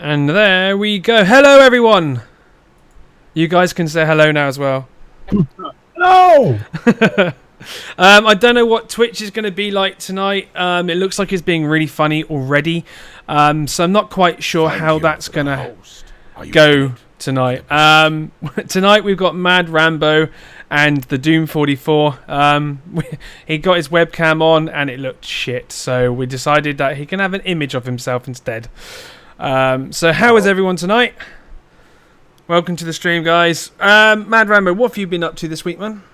And there we go. Hello, everyone. You guys can say hello now as well. No! I don't know what Twitch is going to be like tonight. It looks like it's being really funny already. So I'm not quite sure how that's going to go tonight. Tonight we've got Mad Rambo and the Doom 44. He got his webcam on and it looked shit. So we decided that he can have an image of himself instead. So how is everyone tonight? Welcome to the stream, guys. Mad Rambo, what have you been up to this week, man?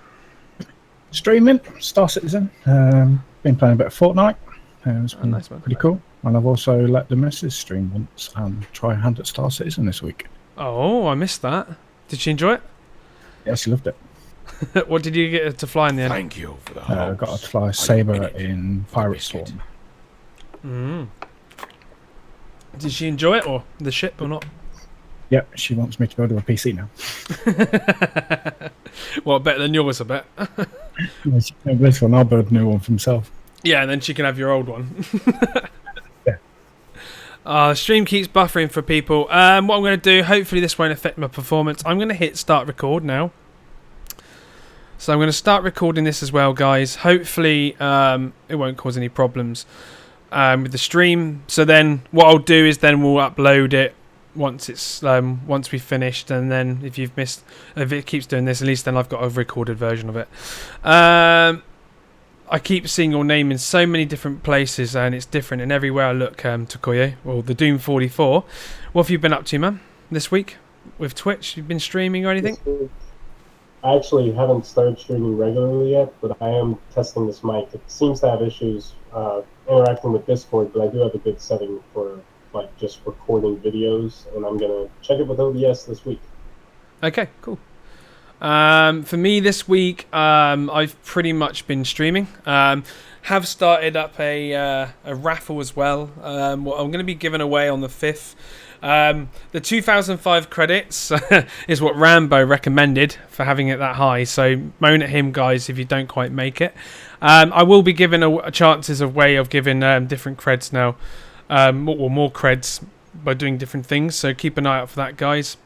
Streaming, Star Citizen. Been playing a bit of Fortnite. It's been nice, man. pretty cool. And I've also let the missus stream once and try a hand at Star Citizen this week. Oh, I missed that. Did she enjoy it? Yeah, she loved it. What did you get her to fly in the end? Thank you for the Got her to fly Sabre in Pirate Storm. Did she enjoy it, or the ship, or not? Yep, she wants me to build her a PC now. Well, better than yours, I bet. This one, I'll build a new one for himself. Yeah, and then she can have your old one. Yeah. The stream keeps buffering for people. What I'm going to do, hopefully this won't affect my performance. I'm going to hit start record now. So I'm going to start recording this as well, guys. Hopefully it won't cause any problems with the stream. So then what I'll do is then we'll upload it once it's once we've finished, and then if it keeps doing this, at least then I've got a recorded version of it. I keep seeing your name in so many different places, and it's different in everywhere I look. Tokoye, or the Doom 44. What have you been up to, man, this week with Twitch? You've been streaming or anything? I actually haven't started streaming regularly yet, but I am testing this mic. It seems to have issues interacting with Discord, but I do have a good setting for like just recording videos, and I'm gonna check it with OBS this week. Okay, cool. For me this week, I've pretty much been streaming. Have started up a raffle as well. What I'm going to be giving away on the 5th. The 2005 credits is what Rambo recommended for having it that high. So moan at him, guys, if you don't quite make it. I will be giving a chances of way of giving different creds now. More creds by doing different things. So keep an eye out for that, guys.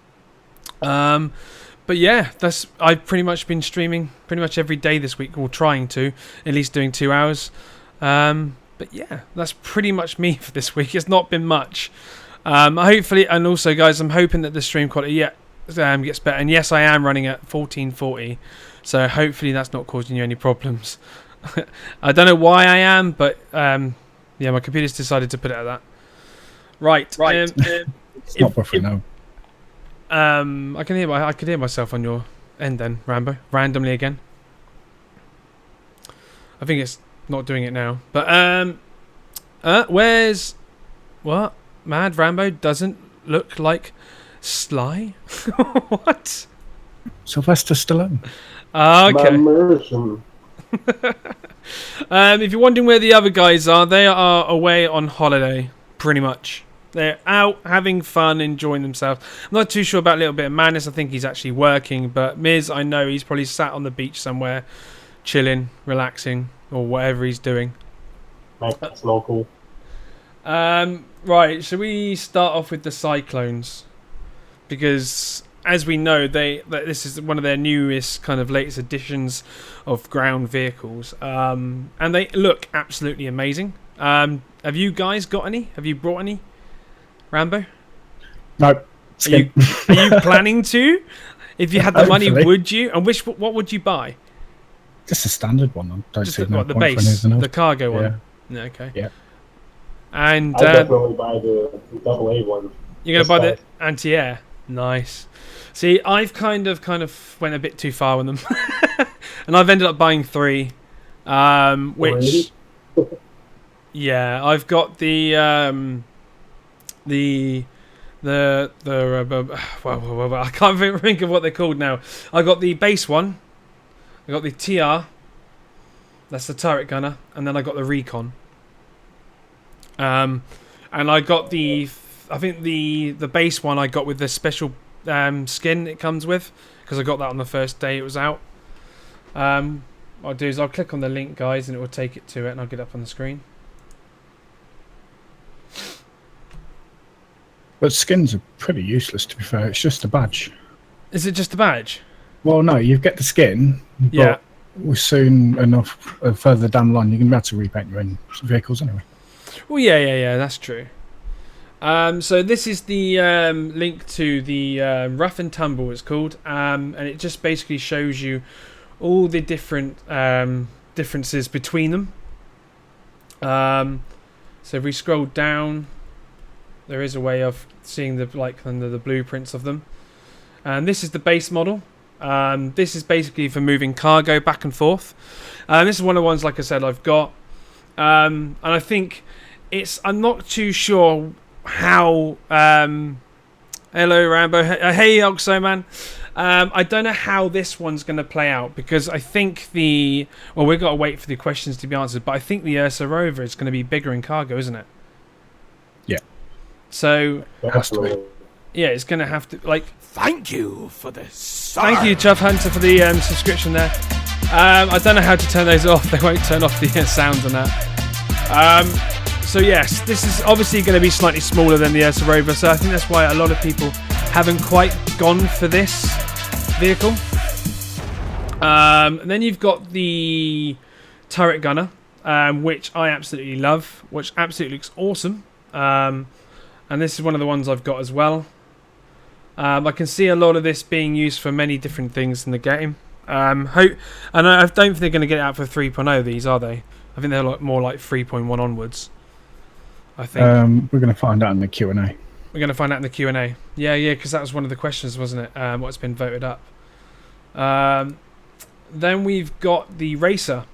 But yeah, I've pretty much been streaming pretty much every day this week, or trying to, at least doing 2 hours. But yeah, that's pretty much me for this week. It's not been much. Hopefully, and also, guys, I'm hoping that the stream quality gets better. And yes, I am running at 1440, so hopefully that's not causing you any problems. I don't know why I am, but yeah, my computer's decided to put it at that. Right. It's not buffering now. I could hear myself on your end then, Rambo, randomly again. I think it's not doing it now. But where's what? Mad Rambo doesn't look like Sly? What? Sylvester Stallone. Okay. My immersion. If you're wondering where the other guys are, they are away on holiday, pretty much. They're out having fun, enjoying themselves. I'm not too sure about a little bit of Madness. I think he's actually working, but Myz, I know he's probably sat on the beach somewhere, chilling, relaxing, or whatever he's doing. That's not cool. Right, should we start off with the Cyclones? Because as we know, this is one of their newest kind of latest additions of ground vehicles, and they look absolutely amazing. Have you guys got any? Have you brought any, Rambo? No. Are you planning to? If you had the money, would you? And what would you buy? Just a standard one. I don't Just see the base, the cargo one. Yeah. Okay. Yeah. And I'd definitely buy the AA one. You're gonna buy the anti-air. Nice. See, I've kind of went a bit too far with them, and I've ended up buying 3, which. Yeah, I've got the well, I can't think of what they're called now. I got the base one, I got the TR, that's the turret gunner, and then I got the recon. And I got I think the base one I got with the special skin it comes with, because I got that on the first day it was out. What I'll do is I'll click on the link, guys, and it will take it to it, and I'll get up on the screen. But skins are pretty useless, to be fair. It's just a badge. Is it just a badge? Well, no, you get the skin, but Yeah. we're soon enough further down the line, you can be able to repaint your own vehicles anyway. Well, yeah, that's true. So this is the link to the Rough and Tumble, it's called, and it just basically shows you all the different differences between them. So if we scroll down, there is a way of seeing the the blueprints of them. And this is the base model. This is basically for moving cargo back and forth. This is one of the ones, like I said, I've got. And I think I'm not too sure how. Hello, Rambo. Hey, Oxo, man. I don't know how this one's going to play out because I think we've got to wait for the questions to be answered, but I think the Ursa rover is going to be bigger in cargo, isn't it? Yeah. So, yeah, it's going to have to, Thank you for this. Thank you, Chuff Hunter, for the subscription there. I don't know how to turn those off. They won't turn off the sound on that. So yes, this is obviously going to be slightly smaller than the Ursa rover, so I think that's why a lot of people haven't quite gone for this vehicle. And then you've got the turret gunner, which I absolutely love, which absolutely looks awesome. And this is one of the ones I've got as well. I can see a lot of this being used for many different things in the game. And I don't think they're going to get it out for 3.0, these, are they? I think they're more like 3.1 onwards. I think. We're going to find out in the Q&A. We're going to find out in the Q&A. Yeah, because that was one of the questions, wasn't it? What's been voted up. Then we've got the racer.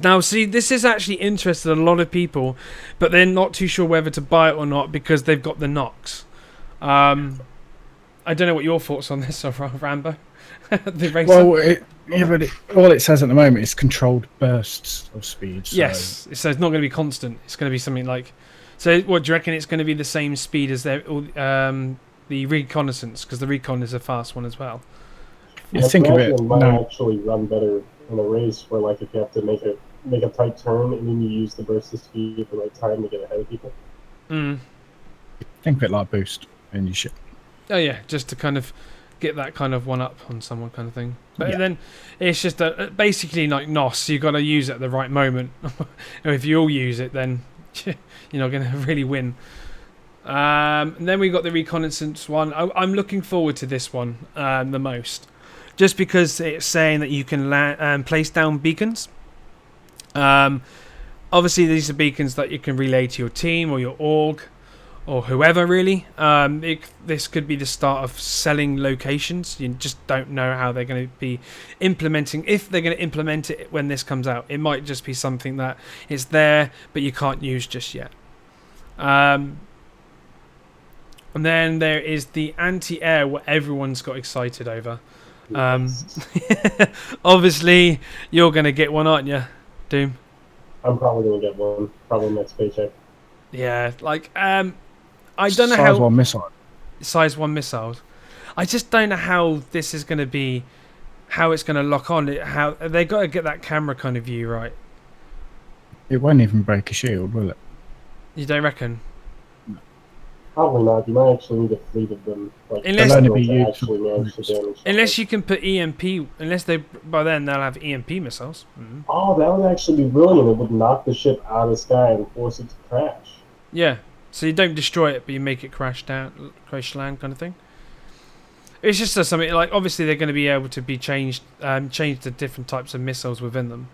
Now, see, this has actually interested a lot of people, but they're not too sure whether to buy it or not because they've got the Nox. I don't know what your thoughts on this are, Rambo. The racer. Well, all it says at the moment is controlled bursts of speed. So. Yes, so it's not going to be constant. It's going to be something like. So, what do you reckon? It's going to be the same speed as the reconnaissance, because the recon is a fast one as well. Yeah, think of it. Might actually run better in a race where, if you have to make a tight turn and then you use the burst of speed at the right time to get ahead of people. Think of it like boost in your ship. Oh yeah, just to kind of get that kind of one up on someone kind of thing. But Yeah. then it's just basically like NOS. You've got to use it at the right moment. And if you all use it, then you're not going to really win. And then we got the reconnaissance one. I'm looking forward to this one the most, just because it's saying that you can place down beacons. Obviously, these are beacons that you can relay to your team or your org or whoever, really. This could be the start of selling locations. You just don't know how they're going to be implementing. If they're going to implement it when this comes out, it might just be something that is there, but you can't use just yet. And then there is the anti-air, what everyone's got excited over. Obviously, you're going to get one, aren't you, Doom? I'm probably going to get one, probably next paycheck. Yeah, I don't know how. Size 1 missile. Size 1 missiles. I just don't know how this is going to be, how it's going to lock on. How they got to get that camera kind of view right. It won't even break a shield, will it? You don't reckon? Probably not. You might actually need a fleet of them. Unless- They'll only be to used actually manage the damage. Unless you can put EMP. Unless by then they'll have EMP missiles. Mm-hmm. Oh, that would actually be brilliant. It would knock the ship out of the sky and force it to crash. Yeah. So you don't destroy it, but you make it crash land kind of thing. It's just something like, obviously they're going to be able to be changed to different types of missiles within them.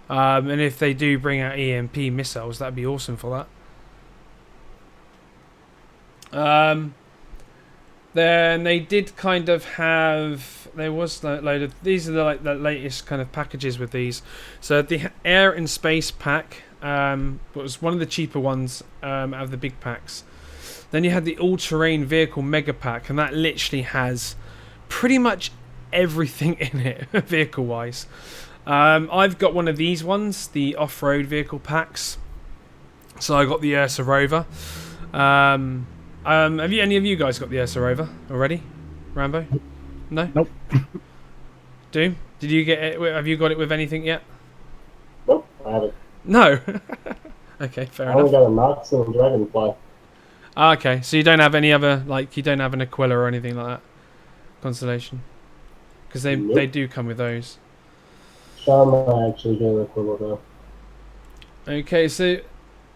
And if they do bring out EMP missiles, that'd be awesome for that. Then they did kind of have, there was a load of, these are the latest kind of packages with these. So the Air and Space pack was one of the cheaper ones out of the big packs. Then you had the all-terrain vehicle mega pack, and that literally has pretty much everything in it vehicle wise. I've got one of these ones, the off-road vehicle packs. So I got the Ursa rover. Have any of you guys got the Ursa rover already? Rambo? No? Nope. Doom? Did you get it? Have you got it with anything yet? Nope, I haven't. No. Okay, fair I only enough. got a Nox and a Dragonfly. Ah, okay, so you don't have any other, like, you don't have an Aquila or anything like that? Constellation? Because they do come with those. Sean might actually get a Aquila though. Okay, so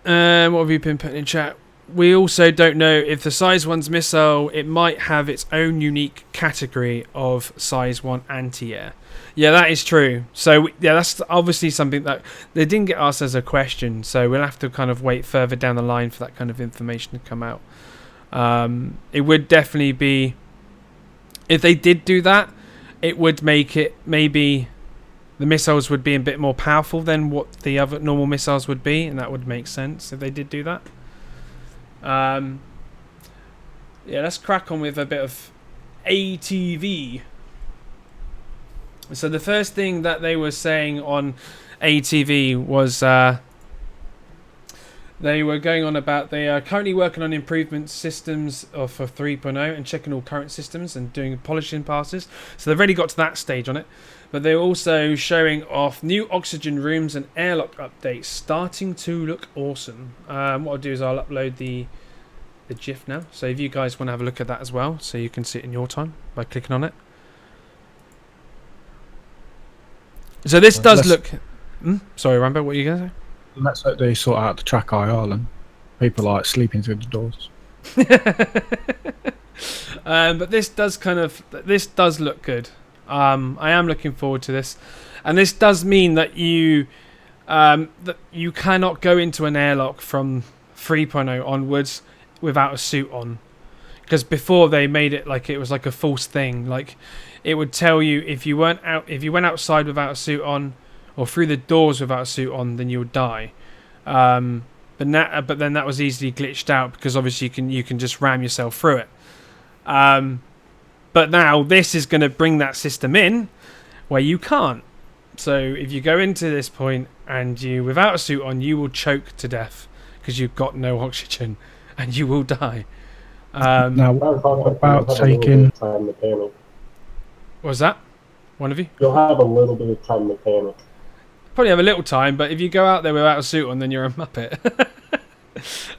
what have you been putting in chat? We also don't know if the Size 1's missile, it might have its own unique category of Size 1 anti-air. Yeah, that is true. So, yeah, that's obviously something that they didn't get asked as a question, so we'll have to kind of wait further down the line for that kind of information to come out. It would definitely be... If they did do that, it would make it maybe... The missiles would be a bit more powerful than what the other normal missiles would be, and that would make sense if they did do that. Yeah, let's crack on with a bit of ATV. So the first thing that they were saying on ATV was they were going on about they are currently working on improvement systems for 3.0 and checking all current systems and doing polishing passes. So they've already got to that stage on it. But they're also showing off new oxygen rooms and airlock updates starting to look awesome. What I'll do is I'll upload the GIF now. So if you guys want to have a look at that as well, so you can see it in your time by clicking on it. So this does look... Sorry, Rambo, what are you going to say? Let's hope they sort out the track IR and people like sleeping through the doors. But this does look good. I am looking forward to this, and this does mean that you cannot go into an airlock from 3.0 onwards without a suit on, because before they made it like it was like a false thing. Like it would tell you if you went outside without a suit on or through the doors without a suit on, then you would die. But then that was easily glitched out because obviously you can just ram yourself through it. But now this is going to bring that system in where you can't. So if you go into this point and you without a suit on, you will choke to death because you've got no oxygen and you will die. Now, what about taking... Time to panic. What was that? One of you? You'll have a little bit of time to panic. Probably have a little time, but if you go out there without a suit on, then you're a muppet.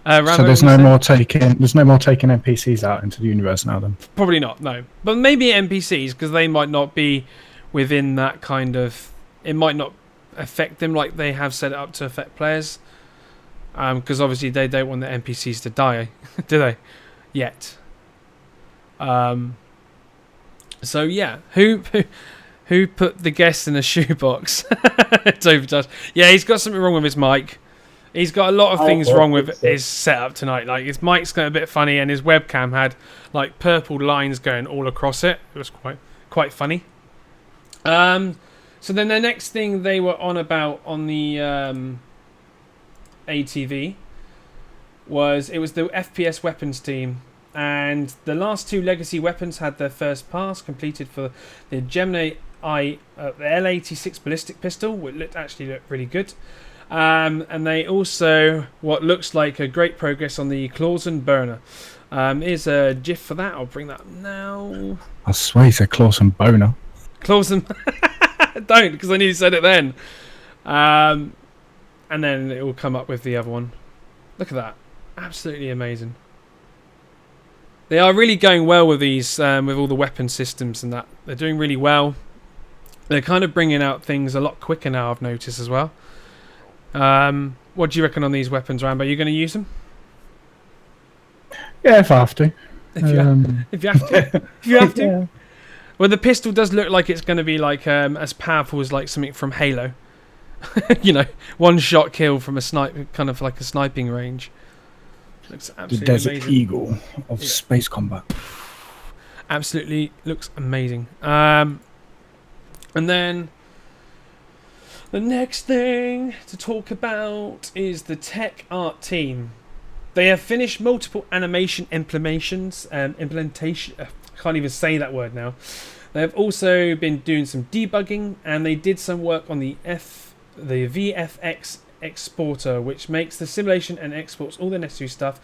So there's no more taking NPCs out into the universe now then? Probably not, no. But maybe NPCs, because they might not be within that kind of... It might not affect them like they have set it up to affect players. Because obviously they don't want the NPCs to die, do they? Yet. So yeah, who put the guest in a shoebox? It's Overcharged. Yeah, he's got something wrong with his mic. He's got a lot of things wrong with his setup tonight. Like his mic's going a bit funny, and his webcam had like purple lines going all across it. It was quite funny. So then the next thing they were on about on the ATV was the FPS weapons team, and the last two legacy weapons had their first pass completed for the Gemini the L86 ballistic pistol, which actually looked really good. And they also what looks like a great progress on the Clawson burner. Here's a GIF for that. I'll bring that now. I swear he said Clawson boner. Clawson. Don't, because I knew you said it then. And then it will come up with the other one. Look at that. Absolutely amazing. They are really going well with these, with all the weapon systems and that. They're doing really well. They're kind of bringing out things a lot quicker now, I've noticed as well. What do you reckon on these weapons, Rambo? Are you going to use them? Yeah, if I have to. If you have to. If you have to. Yeah. Well, the pistol does look like it's going to be like as powerful as like something from Halo. You know, one shot kill from a snipe, kind of like a sniping range. Looks absolutely the Desert amazing. Eagle of space combat. Absolutely looks amazing. And then the next thing to talk about is the Tech Art team. They have finished multiple animation implementations. I can't even say that word now. They have also been doing some debugging, and they did some work on the VFX exporter, which makes the simulation and exports all the necessary stuff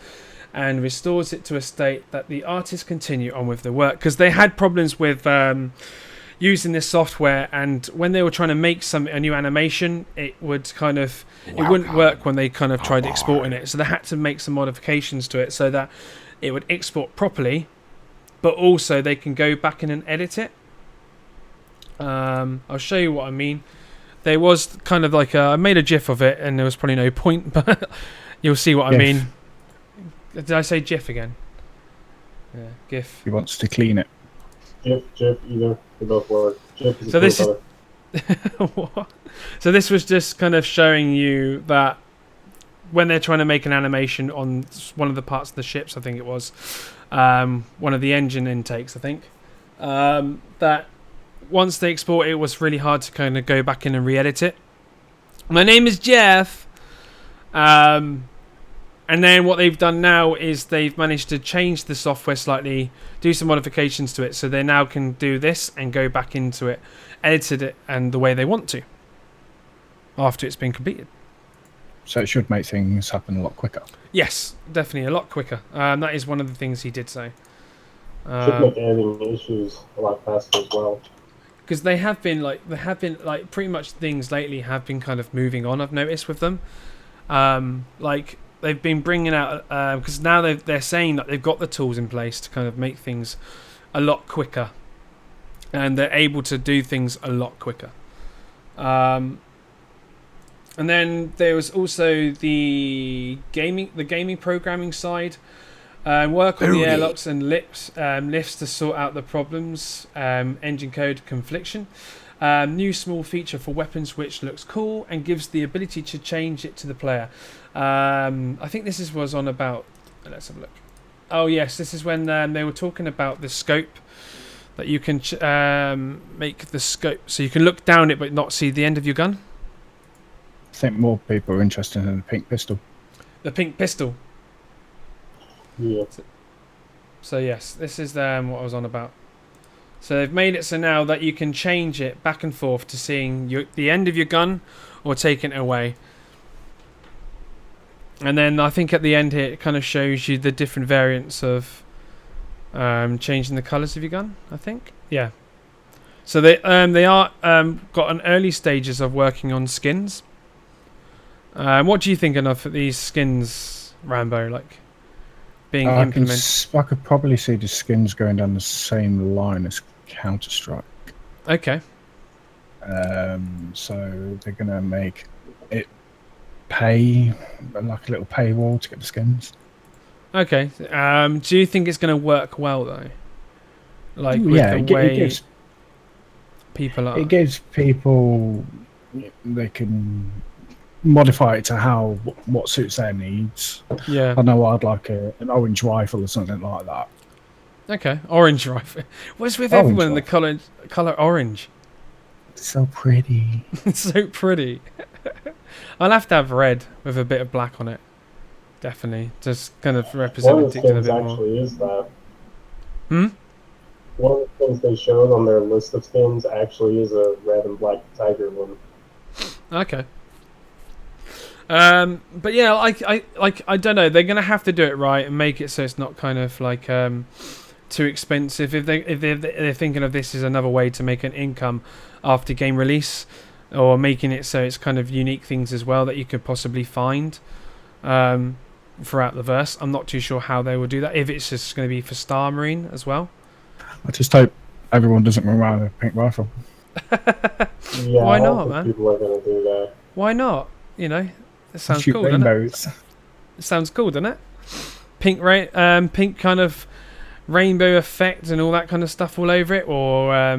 and restores it to a state that the artists continue on with the work, because they had problems with using this software, and when they were trying to make a new animation, it would it wouldn't work when they kind of tried exporting it. So they had to make some modifications to it so that it would export properly, but also they can go back in and edit it. I'll show you what I mean. There was kind of like I made a GIF of it, and there was probably no point, but you'll see what I mean. Did I say GIF again? Yeah, GIF. He wants to clean it. GIF, either. They both work. GIF is So this is color. what? So this was just kind of showing you that when they're trying to make an animation on one of the parts of the ships, I think it was one of the engine intakes, I think, that once they export it, it was really hard to kind of go back in and re-edit it. My name is Jeff. And then what they've done now is they've managed to change the software slightly, do some modifications to it, so they now can do this and go back into it, edited it, and the way they want to after it's been completed. So it should make things happen a lot quicker. Yes, definitely a lot quicker. That is one of the things he did say. Should make editing issues a lot faster as well. Because they have been pretty much things lately have been kind of moving on. I've noticed with them, they've been bringing out because now they're saying that they've got the tools in place to kind of make things a lot quicker, and they're able to do things a lot quicker. And then there was also the gaming programming side. Work on the airlocks and lifts to sort out the problems. Engine code confliction. New small feature for weapons which looks cool and gives the ability to change it to the player. I think this was on about... Let's have a look. Oh yes, this is when they were talking about the scope. That you can make the scope so you can look down it but not see the end of your gun. I think more people are interested in the pink pistol. The pink pistol. Yeah. So yes, this is what I was on about. So they've made it so now that you can change it back and forth to seeing the end of your gun or taking it away. And then I think at the end here it kind of shows you the different variants of changing the colours of your gun, I think. Yeah. So they are got an early stages of working on skins. What do you think of these skins, Rambo? Like being implemented? I could probably see the skins going down the same line as Counter-Strike. Okay. So they're gonna make it pay, like a little paywall to get the skins. Okay. Do you think it's going to work well though? Like with yeah, the way it gives people are. It gives people, they can modify it to what suits their needs. Yeah. I know I'd like an orange rifle or something like that. Okay, orange rifle. What's with Orange everyone in the color orange? It's so pretty. It's so pretty. I'll have to have red with a bit of black on it. Definitely, just kind of represent One of it the a things bit more. actually is that. Hmm. One of the things they showed on their list of skins actually is a red and black tiger one. Okay. But yeah, I don't know. They're gonna have to do it right and make it so it's not kind of like too expensive. If they're thinking of this as another way to make an income after game release, or making it so it's kind of unique things as well that you could possibly find throughout the verse. I'm not too sure how they will do that. If it's just going to be for Star Marine as well. I just hope everyone doesn't run around with a pink rifle. Yeah, Why I don't not, think man? people are going to do that. Why not? You know, it sounds Shoot cool, doesn't it? rainbows. It sounds cool, doesn't it? Pink kind of rainbow effect and all that kind of stuff all over it, or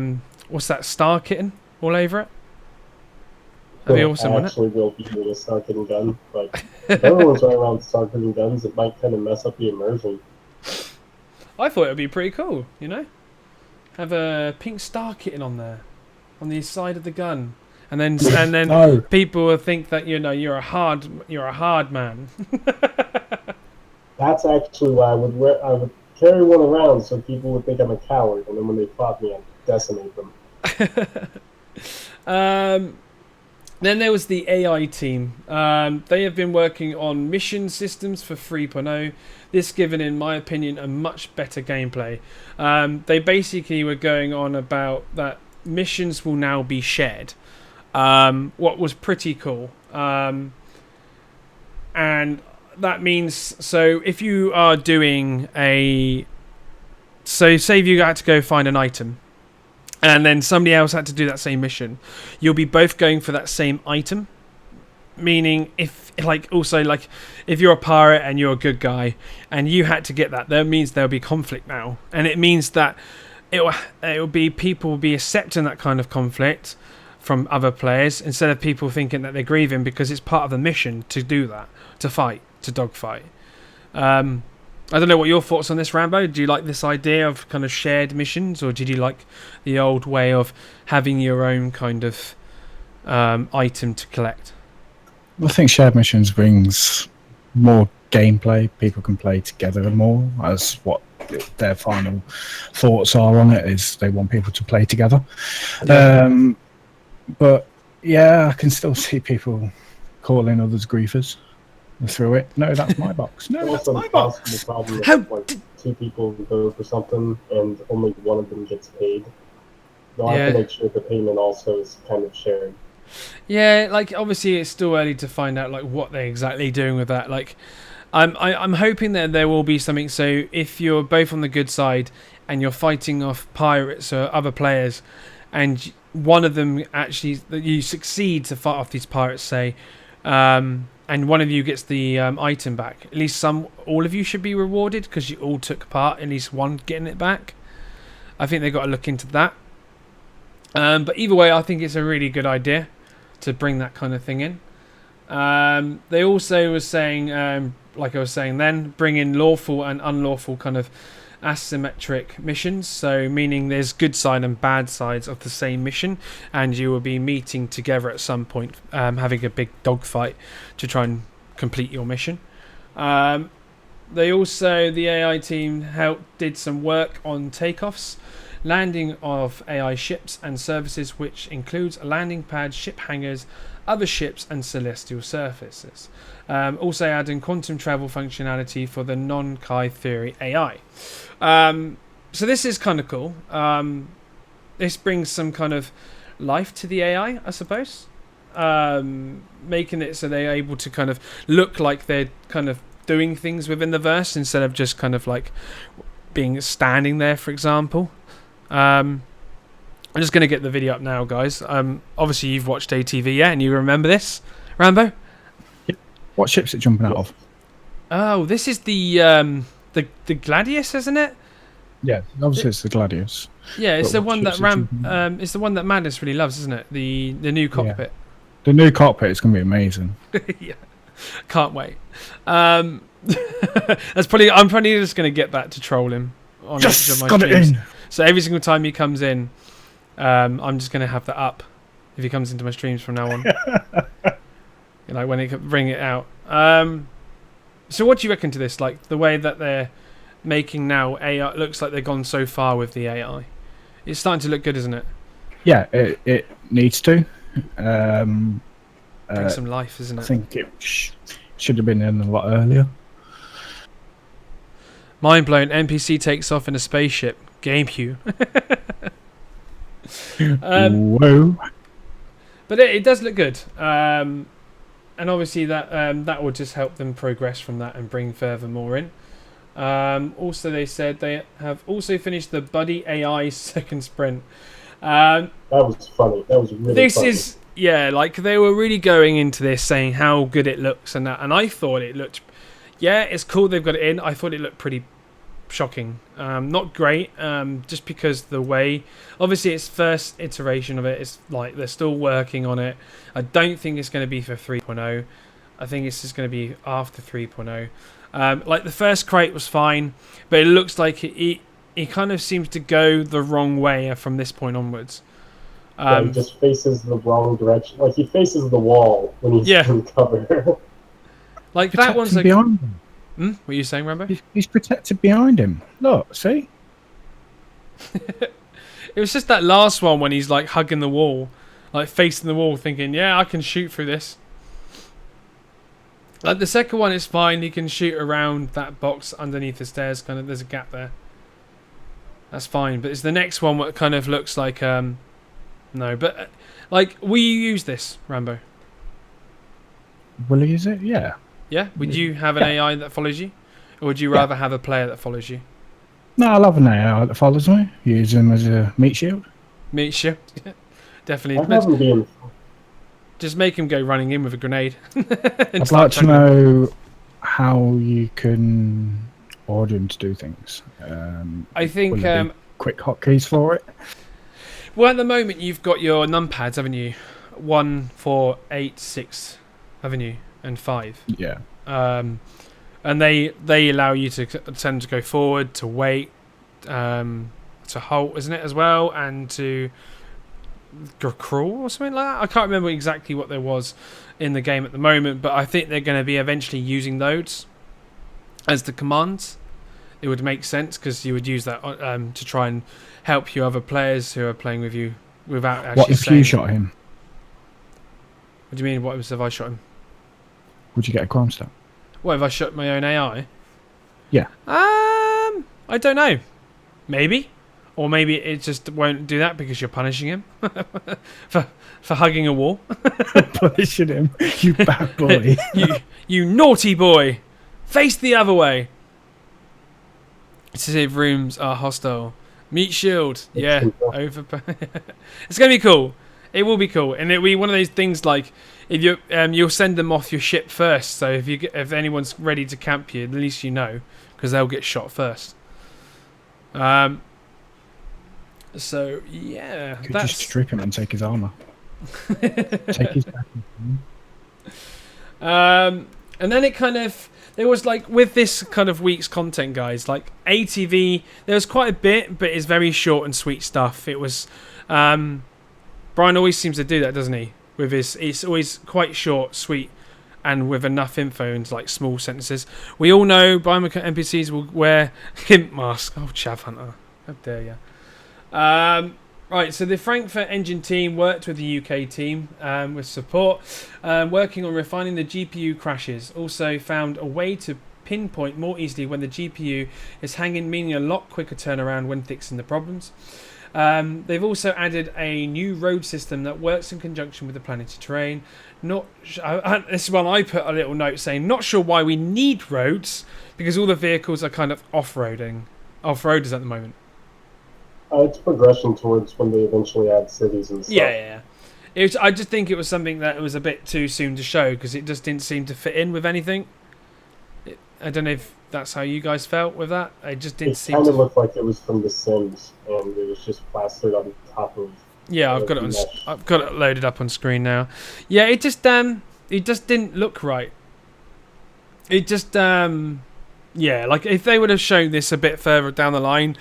what's that, star kitten all over it? That'd be awesome, wouldn't it? Actually, will be with a star kitten gun, but if everyone's running around with star kitten guns, it might kind of mess up the immersion. I thought it would be pretty cool, you know? Have a pink star kitten on there, on the side of the gun, and then No. people will think that you're a hard man. That's actually why I would carry one around so people would think I'm a coward, and then when they fought me, I'd decimate them. Then there was the AI team. They have been working on mission systems for 3.0. This given, in my opinion, a much better gameplay. They basically were going on about that missions will now be shared. What was pretty cool. And that means, so if you are doing so say if you had to go find an item, and then somebody else had to do that same mission, you'll be both going for that same item. Meaning, if you're a pirate and you're a good guy, and you had to get that means there'll be conflict now, and it means that people will be accepting that kind of conflict from other players instead of people thinking that they're grieving because it's part of the mission to do that, to fight, to dogfight. I don't know what your thoughts on this, Rambo. Do you like this idea of kind of shared missions, or did you like the old way of having your own kind of item to collect? I think shared missions brings more gameplay. People can play together more. As what their final thoughts are on it is, they want people to play together. Yeah. But yeah, I can still see people calling others griefers through it. No, that's my box. No, that's my box. The problem is two people go for something and only one of them gets paid. They'll have to make sure the payment also is kind of shared. Yeah, like obviously it's still early to find out like what they're exactly doing with that. Like, I'm hoping that there will be something. So if you're both on the good side and you're fighting off pirates or other players, and one of them actually you succeed to fight off these pirates, say, and one of you gets the item back, at least all of you should be rewarded because you all took part. At least one getting it back. I think they've got to look into that. But either way, I think it's a really good idea to bring that kind of thing in. They also were saying, like I was saying then, bring in lawful and unlawful kind of asymmetric missions. So meaning there's good side and bad sides of the same mission, and you will be meeting together at some point, having a big dogfight to try and complete your mission. They also, the AI team did some work on takeoffs, landing of AI ships and services, which includes a landing pad, ship hangars, other ships and celestial surfaces. Also adding quantum travel functionality for the non-Chi theory AI. So this is kind of cool. This brings some kind of life to the AI, I suppose. Making it so they're able to kind of look like they're kind of doing things within the verse instead of just kind of like standing there, for example. I'm just going to get the video up now, guys. Obviously, you've watched ATV, yeah, and you remember this, Rambo? What ship's it jumping out of? Oh, this is the Gladius, isn't it? Yeah, obviously it's the Gladius. Yeah, it's the one that it's the one that Madness really loves, isn't it? The new cockpit. Yeah. The new cockpit is going to be amazing. Yeah, can't wait. I'm probably just going to get that to troll him on each of my got streams. it in. So every single time he comes in, I'm just going to have that up if he comes into my streams from now on. Like when it bring it out. So what do you reckon to this? Like the way that they're making now AI, looks like they've gone so far with the AI. It's starting to look good, isn't it? Yeah, it needs to. Bring some life, isn't it? I think it should have been in a lot earlier. Mind blown. NPC takes off in a spaceship. GameCube. Whoa! But it does look good. And obviously that will just help them progress from that and bring further more in. Also, they said they have also finished the Buddy AI second sprint. That was funny. That was really funny. Like they were really going into this saying how good it looks and that, and I thought it looked, it's cool they've got it in. I thought it looked pretty shocking. Not great, just because the way, obviously it's first iteration of it, it's like they're still working on it. I don't think it's going to be for 3.0. I think it's just going to be after 3.0. Like the first crate was fine, but it looks like it kind of seems to go the wrong way from this point onwards. He just faces the wrong direction. Like he faces the wall when he's in cover. Like that one's like behind him. What are you saying, Rambo? He's protected behind him. Look, see? It was just that last one when he's like hugging the wall, like facing the wall, thinking, I can shoot through this. Like the second one is fine. He can shoot around that box underneath the stairs. Kind of, there's a gap there. That's fine. But it's the next one what kind of looks like No, but like, will you use this, Rambo? Will I use it? Yeah. Yeah. Would you have an AI that follows you, or would you rather have a player that follows you? No, I love an AI that follows me. Use them as a meat shield. Meat shield. Definitely. I haven't been. Just make him go running in with a grenade. I'd like to know how you can order him to do things. I think will there be quick hotkeys for it. well, at the moment you've got your numpads, haven't you? 1, 4, 8, 6, haven't you? And 5. Yeah. And they allow you to tend to go forward, to wait, to halt, isn't it, as well, and to crawl or something like that. I can't remember exactly what there was in the game at the moment, but I think they're going to be eventually using those as the commands. It would make sense because you would use that to try and help you other players who are playing with you without actually What if saying. you shot him? What do you mean? What if I shot him? Would you get a crime stat? What if I shot my own AI? Yeah. I don't know. Maybe. Or maybe it just won't do that because you're punishing him for hugging a wall. Punishing him, you bad boy. you naughty boy. Face the other way. Says rooms are hostile. Meat shield. Yeah. Over. It's going to be cool. It will be cool. And it'll be one of those things like if you you'll send them off your ship first. So if anyone's ready to camp you, at least you know because they'll get shot first. So yeah, Could just strip him and take his armor. Take his back. And then it kind of there was like with this kind of week's content, guys. Like ATV, there was quite a bit, but it's very short and sweet stuff. It was Brian always seems to do that, doesn't he? With it's always quite short, sweet, and with enough info and like small sentences. We all know biomechanical NPCs will wear himp masks. Oh, Chav Hunter, how dare you? Right, so the Frankfurt engine team worked with the UK team with support, working on refining the GPU crashes. Also found a way to pinpoint more easily when the GPU is hanging, meaning a lot quicker turnaround when fixing the problems. They've also added a new road system that works in conjunction with the planetary terrain. This one I put a little note saying, not sure why we need roads, because all the vehicles are kind of off-roaders at the moment. It's progression towards when they eventually add cities and stuff. Yeah. I just think it was something that was a bit too soon to show because it just didn't seem to fit in with anything. I don't know if that's how you guys felt with that. It just didn't seem. It kind of looked like it was from The Sims, and it was just plastered on top of. Yeah, I've got it loaded up on screen now. Yeah, it just didn't look right. It just yeah, like if they would have shown this a bit further down the line.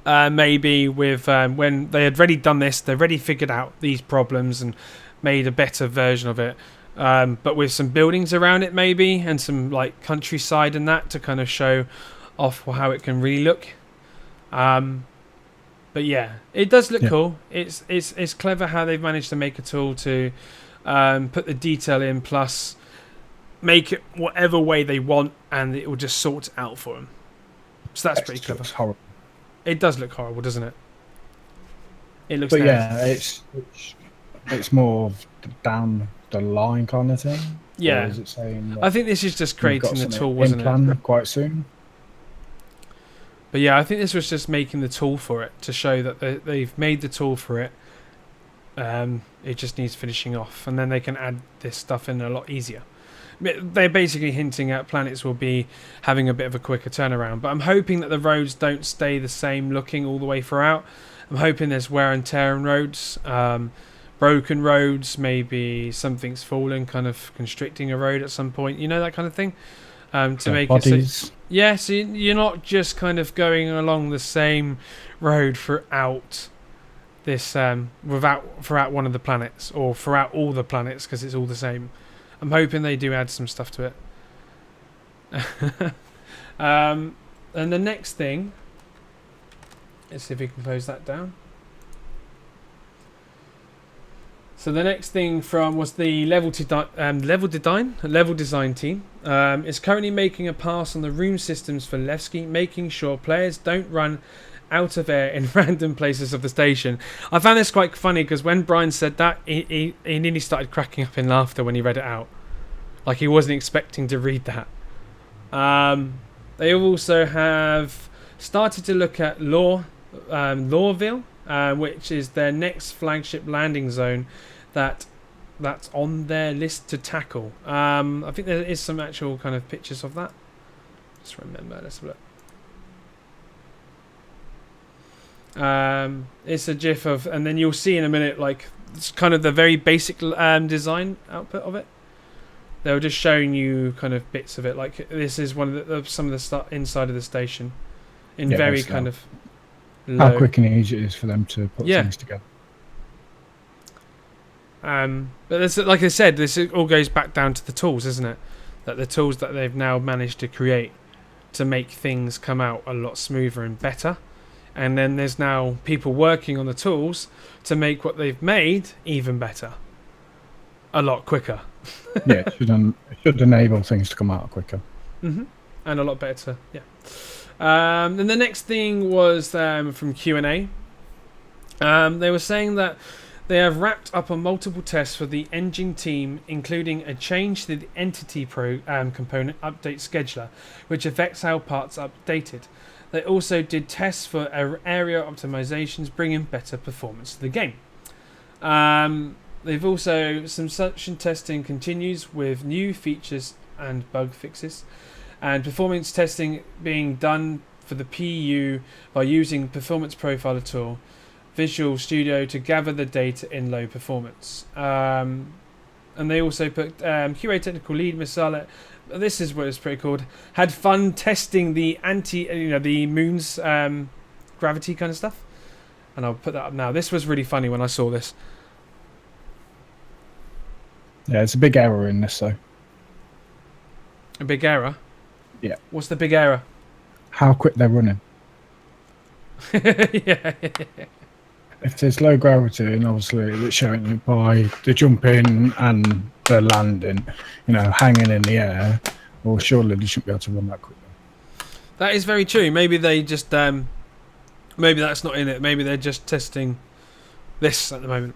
Maybe with when they had already done this, they've already figured out these problems and made a better version of it. But with some buildings around it, maybe, and some like countryside and that to kind of show off how it can really look. But yeah, it does look cool. It's clever how they've managed to make a tool to put the detail in, plus make it whatever way they want, and it will just sort it out for them. So that's pretty clever. Horrible. It does look horrible, doesn't it? It looks. But nasty. Yeah, it's more down the line kind of thing. Yeah. Or is it saying I think this is just creating the tool, wasn't it? Quite soon. But yeah, I think this was just making the tool for it to show that they've made the tool for it. It just needs finishing off, and then they can add this stuff in a lot easier. They're basically hinting at planets will be having a bit of a quicker turnaround, but I'm hoping that the roads don't stay the same looking all the way throughout. I'm hoping there's wear and tear in roads, broken roads, maybe something's fallen, kind of constricting a road at some point, you know, that kind of thing, to make bodies. It so, yeah, so you're not just kind of going along the same road throughout this throughout one of the planets, or throughout all the planets, because it's all the same. I'm hoping they do add some stuff to it. And the next thing, let's see if we can close that down. So the next thing was the level design team. Is currently making a pass on the room systems for Levski, making sure players don't run out of air in random places of the station. I found this quite funny because when Brian said that, he nearly started cracking up in laughter when he read it out. Like he wasn't expecting to read that. They also have started to look at Lorville, which is their next flagship landing zone that's on their list to tackle. I think there is some actual kind of pictures of that. Just remember, let's have a look. It's a GIF of, and then you'll see in a minute, like it's kind of the very basic design output of it. They were just showing you kind of bits of it. Like this is one of some of the stuff inside of the station, in very kind of low. How quick and easy it is for them to put things together. But this, like I said, this all goes back down to the tools, isn't it? That the tools that they've now managed to create to make things come out a lot smoother and better. And then there's now people working on the tools to make what they've made even better. A lot quicker. Yeah, it should enable things to come out quicker. Mm-hmm. And a lot better, yeah. Then the next thing was from Q&A. They were saying that they have wrapped up on multiple tests for the engine team, including a change to the entity component update scheduler, which affects how parts are updated. They also did tests for area optimizations, bringing better performance to the game. They've also, some such testing continues with new features and bug fixes, and performance testing being done for the PU by using Performance Profiler tool, Visual Studio to gather the data in low performance. And they also put QA technical lead Masala. This is what it's pretty called. Had fun testing the the moon's gravity kind of stuff. And I'll put that up now. This was really funny when I saw this. Yeah, it's a big error in this though. A big error? Yeah. What's the big error? How quick they're running. Yeah. If there's low gravity, and obviously it's showing you by the jumping and the landing, hanging in the air, well, surely they shouldn't be able to run that quickly. That is very true. Maybe they just, maybe that's not in it. Maybe they're just testing this at the moment.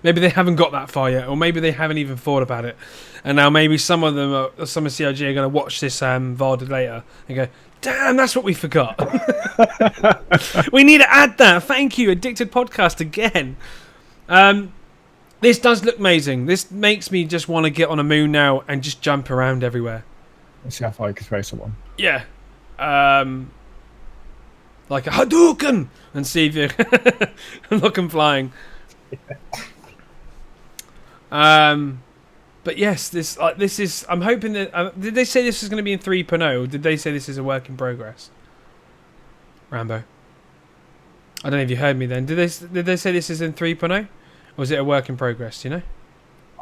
Maybe they haven't got that far yet, or maybe they haven't even thought about it. And now maybe some of CRG are going to watch this VOD later and go, damn, that's what we forgot. We need to add that. Thank you, Addicted Podcast again. This does look amazing. This makes me just want to get on a moon now and just jump around everywhere. Let's see how far you can throw someone. Yeah. Like a Hadouken! And see if you look them flying. But yes, this is. I'm hoping that. Did they say this is going to be in 3.0, or did they say this is a work in progress? Rambo. I don't know if you heard me then. Did they say this is in 3.0, or was it a work in progress? Do you know?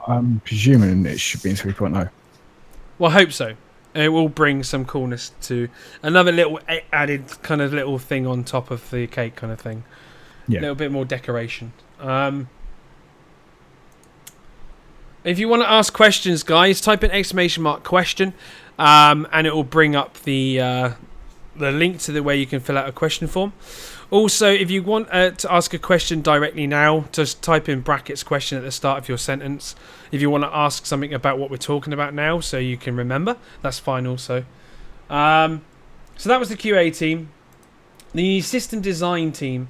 I'm presuming it should be in 3.0. Well, I hope so. It will bring some coolness to another little added kind of little thing on top of the cake kind of thing. Yeah. A little bit more decoration. If you want to ask questions, guys, type in ! question, and it will bring up the link to where you can fill out a question form. Also, if you want to ask a question directly now, just type in brackets question at the start of your sentence. If you want to ask something about what we're talking about now, so you can remember, that's fine also. So that was the QA team. The system design team.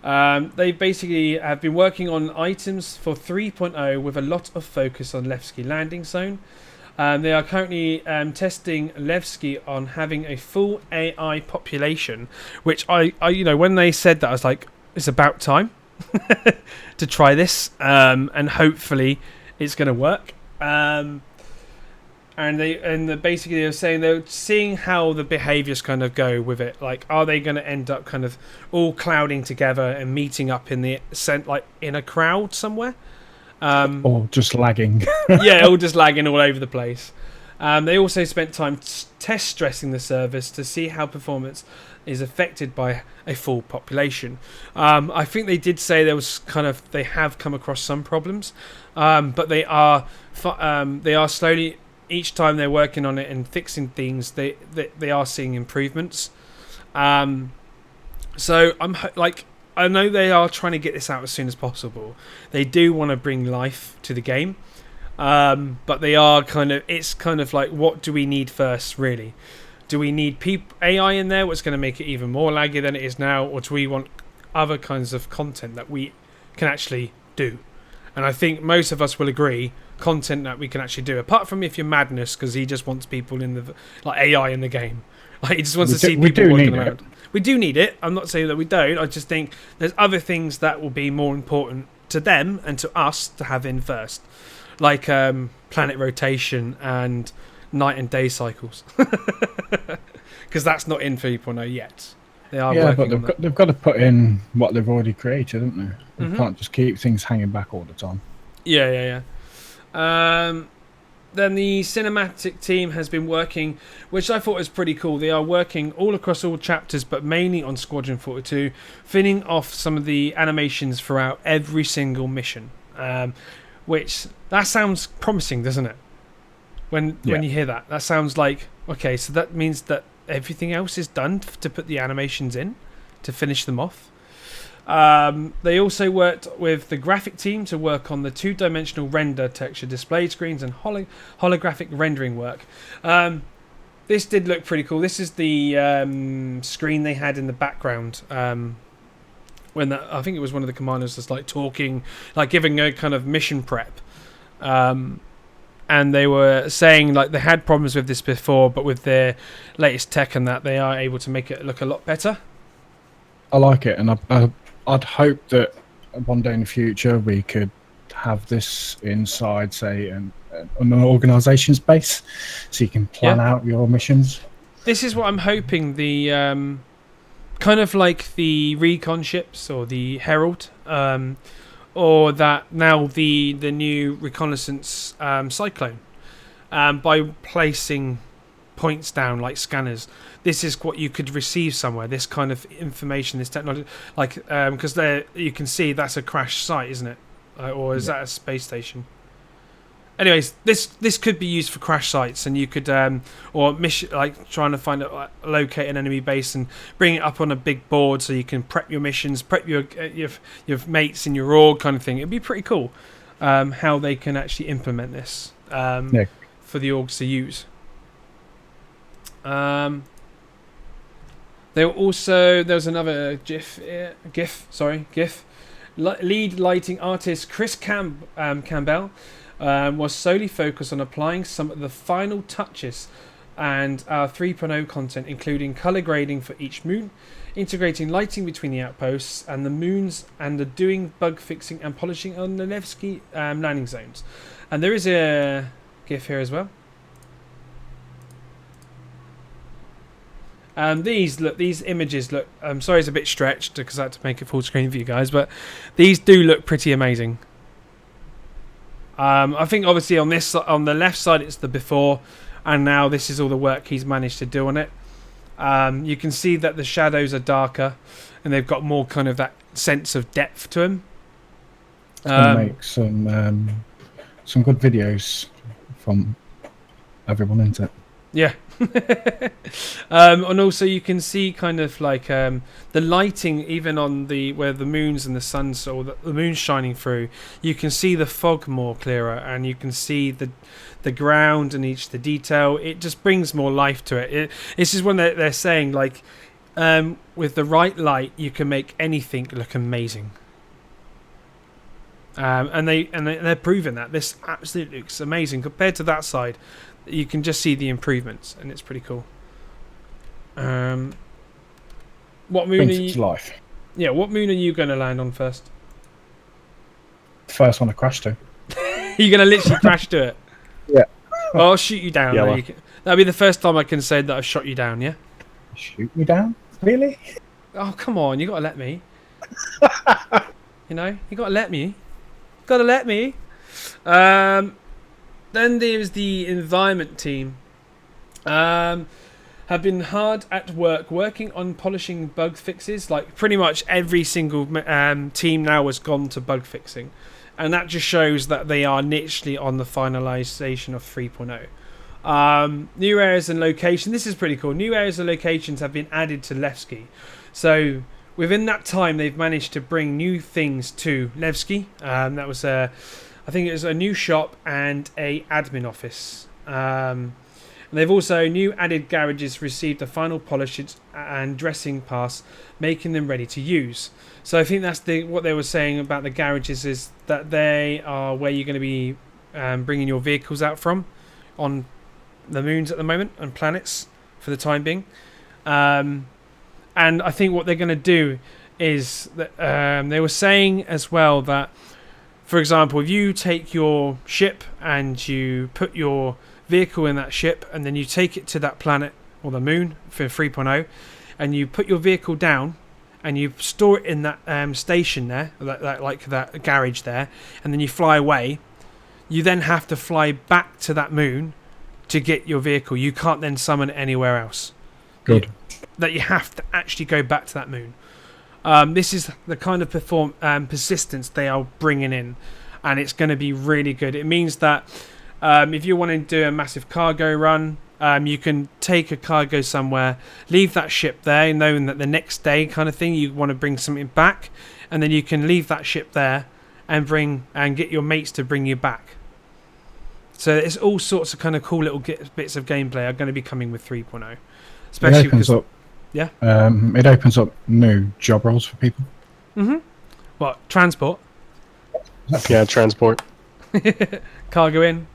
They basically have been working on items for 3.0 with a lot of focus on Levski landing zone. They are currently testing Levski on having a full AI population, which I when they said that, I was like, it's about time to try this, and hopefully it's going to work. And they basically are saying they're seeing how the behaviours kind of go with it. Like, are they going to end up kind of all clouding together and meeting up in in a crowd somewhere? Or just lagging. Yeah, all just lagging all over the place. They also spent time test stressing the service to see how performance is affected by a full population. I think they did say they have come across some problems, but they are slowly. Each time they're working on it and fixing things, they are seeing improvements. So I know they are trying to get this out as soon as possible. They do want to bring life to the game, but they are it's kind of like, what do we need first, really? Do we need AI in there, what's going to make it even more laggy than it is now, or do we want other kinds of content that we can actually do? And I think most of us will agree, content that we can actually do. Apart from if you're Madness, because he just wants people in the AI in the game. Like, he just wants to see people walking around. We do need it. I'm not saying that we don't. I just think there's other things that will be more important to them and to us to have in first, like planet rotation and night and day cycles, because that's not in 3.0 yet. They are working but they've got to put in what they've already created, haven't they? They can't just keep things hanging back all the time. Yeah. Then the cinematic team has been working, which I thought was pretty cool. They are working all across all chapters, but mainly on Squadron 42, finishing off some of the animations throughout every single mission. Which, that sounds promising, doesn't it? When you hear that, that sounds like, okay, so that means that everything else is done to put the animations in, to finish them off. They also worked with the graphic team to work on the two-dimensional render texture display screens and holographic rendering work. This did look pretty cool. This is the screen they had in the background when I think it was one of the commanders was like talking, like giving a kind of mission prep. And they were saying like they had problems with this before, but with their latest tech and that, they are able to make it look a lot better. I like it, and I'd hope that one day in the future we could have this inside, say, an organisation's base, so you can plan out your missions. This is what I'm hoping. The kind of like the recon ships or the Herald, or that now the new reconnaissance Cyclone, by placing points down like scanners. This is what you could receive somewhere. This kind of information, this technology, like because there you can see that's a crash site, isn't it? Or is that a space station? Anyways, this could be used for crash sites, and you could or mission, like trying to find locate an enemy base and bring it up on a big board so you can prep your missions, prep your mates in your org kind of thing. It'd be pretty cool how they can actually implement this for the orgs to use. There was another GIF. Lead lighting artist Chris Campbell was solely focused on applying some of the final touches and our 3.0 content, including color grading for each moon, integrating lighting between the outposts and the moons, and doing bug fixing and polishing on the Nevsky landing zones. And there is a GIF here as well. These images look. I'm sorry, it's a bit stretched because I had to make it full screen for you guys, but these do look pretty amazing. I think obviously on the left side it's the before, and now this is all the work he's managed to do on it. You can see that the shadows are darker, and they've got more kind of that sense of depth to them. Make some good videos from everyone, isn't it? Yeah. And also you can see kind of like the lighting even on where the moons and the suns, or the moon's shining through, you can see the fog more clearer, and you can see the ground and the detail. It just brings more life to it. This is when they're saying like with the right light you can make anything look amazing. And they're proving that this absolutely looks amazing compared to that side. You can just see the improvements, and it's pretty cool. What moon are you? Life. Yeah, what moon are you going to land on first? First one to crash to. You're going to literally crash to it? Yeah. Well, I'll shoot you down. Yeah, that'll be the first time I can say that I've shot you down, yeah? Shoot me down? Really? Oh, come on. You got to let me. You know? You got to let me. Got to let me. Then there's the environment team. Have been hard at work working on polishing bug fixes. Like pretty much every single team now has gone to bug fixing, and that just shows that they are literally on the finalization of 3.0. New areas and location. This is pretty cool. New areas and locations have been added to Levski. So within that time, they've managed to bring new things to Levski. That was I think it was a new shop and a admin office. And they've also new added garages received a final polish and dressing pass, making them ready to use. So I think that's what they were saying about the garages is that they are where you're going to be bringing your vehicles out from on the moons at the moment and planets for the time being. And I think what they're going to do is that they were saying as well that, for example, if you take your ship and you put your vehicle in that ship and then you take it to that planet or the moon for 3.0 and you put your vehicle down and you store it in that station there, that garage there, and then you fly away, you then have to fly back to that moon to get your vehicle. You can't then summon it anywhere else. Good. That you have to actually go back to that moon. This is the kind of persistence they are bringing in, and it's going to be really good. It means that if you want to do a massive cargo run, you can take a cargo somewhere, leave that ship there, knowing that the next day kind of thing you want to bring something back, and then you can leave that ship there and get your mates to bring you back. So it's all sorts of kind of cool little bits of gameplay are going to be coming with 3.0. Especially it opens up, yeah. It opens up new job roles for people. Mm-hmm. What, transport? Yeah, transport. Cargo in.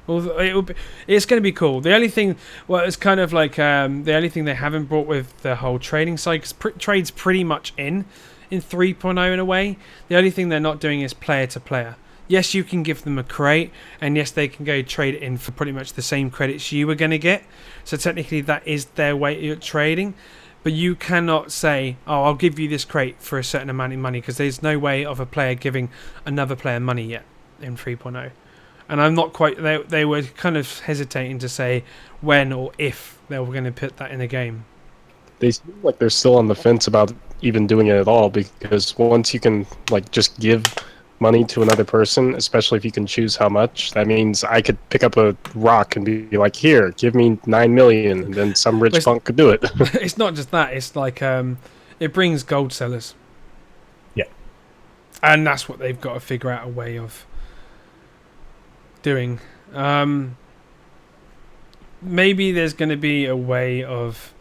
It's going to be cool. The only thing, it's kind of like the only thing they haven't brought with the whole trading side, because trade's pretty much in 3.0 in a way. The only thing they're not doing is player to player. Yes, you can give them a crate, and yes, they can go trade it in for pretty much the same credits you were going to get. So technically, that is their way of trading. But you cannot say, "Oh, I'll give you this crate for a certain amount of money," because there's no way of a player giving another player money yet in 3.0. And I'm not quite. They were kind of hesitating to say when or if they were going to put that in the game. They seem like they're still on the fence about even doing it at all, because once you can just give money to another person, especially if you can choose how much, that means I could pick up a rock and be like, "Here, give me 9 million," and then some rich punk could do it. It's not just that. It's like it brings gold sellers. Yeah, and that's what they've got to figure out a way of doing. Maybe there's going to be a way of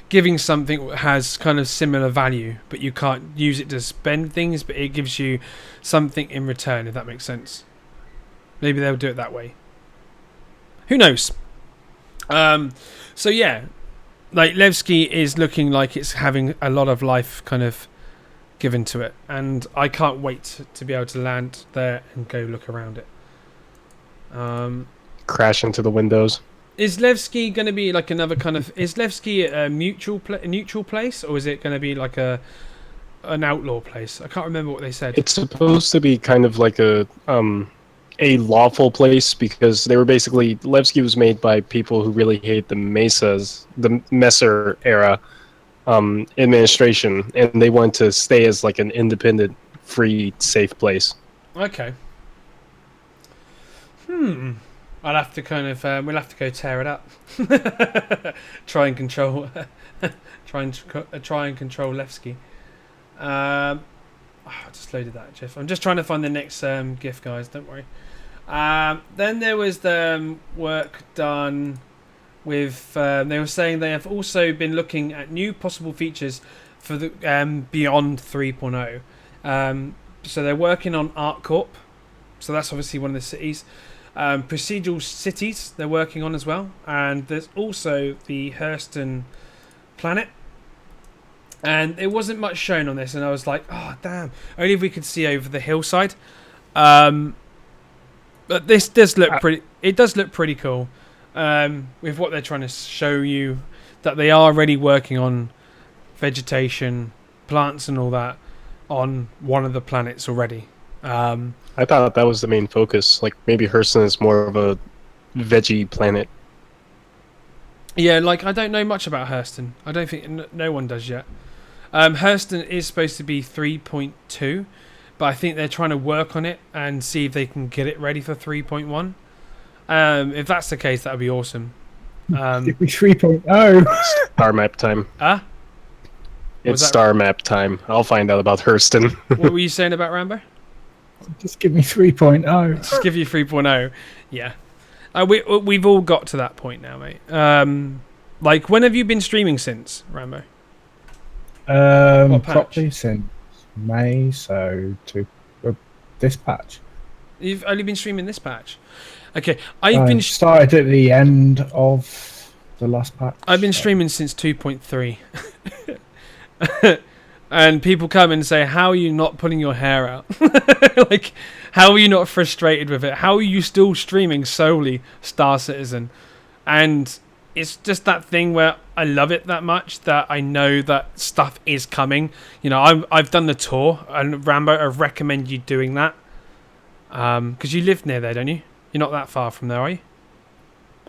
giving something that has kind of similar value, but you can't use it to spend things, but it gives you something in return, if that makes sense. Maybe they'll do it that way. Who knows? So yeah, like Levski is looking like it's having a lot of life kind of given to it, and I can't wait to be able to land there and go look around it. Crash into the windows. Is Levski going to be like another kind of... Is Levski a neutral place, or is it going to be like an outlaw place? I can't remember what they said. It's supposed to be kind of like a lawful place, because they were basically... Levski was made by people who really hate the Messer era administration, and they want to stay as like an independent, free, safe place. Okay. I'll have to kind of we'll have to go tear it up. try and control Levski. I just loaded that, Jeff. I'm just trying to find the next GIF, guys. Don't worry. Then there was the work done with. They were saying they have also been looking at new possible features for the beyond 3.0. So they're working on ArtCorp. So that's obviously one of the cities. Procedural cities they're working on as well, and there's also the Hurston planet, and it wasn't much shown on this, and I was like, oh damn, only if we could see over the hillside. But this does look pretty. It does look pretty cool with what they're trying to show you, that they are already working on vegetation, plants and all that on one of the planets already. I thought that was the main focus. Like, maybe Hurston is more of a veggie planet. Yeah, like, I don't know much about Hurston. I don't think no one does yet. Hurston is supposed to be 3.2, but I think they're trying to work on it and see if they can get it ready for 3.1. If that's the case, that would be awesome. 3.0. Star map time. It's star map time. I'll find out about Hurston. What were you saying about Rambo? Just give me 3.0. Just give you 3.0. Yeah. We've all got to that point now, mate. Like, when have you been streaming since, Rambo? What patch? Probably since May, so to this patch. You've only been streaming this patch? Okay. I've been started at the end of the last patch. I've been streaming since 2.3. And people come and say, how are you not pulling your hair out? Like, how are you not frustrated with it? How are you still streaming solely Star Citizen? And it's just that thing where I love it that much that I know that stuff is coming. You know, I've done the tour, and Rambo, I recommend you doing that. Because you live near there, don't you? You're not that far from there, are you?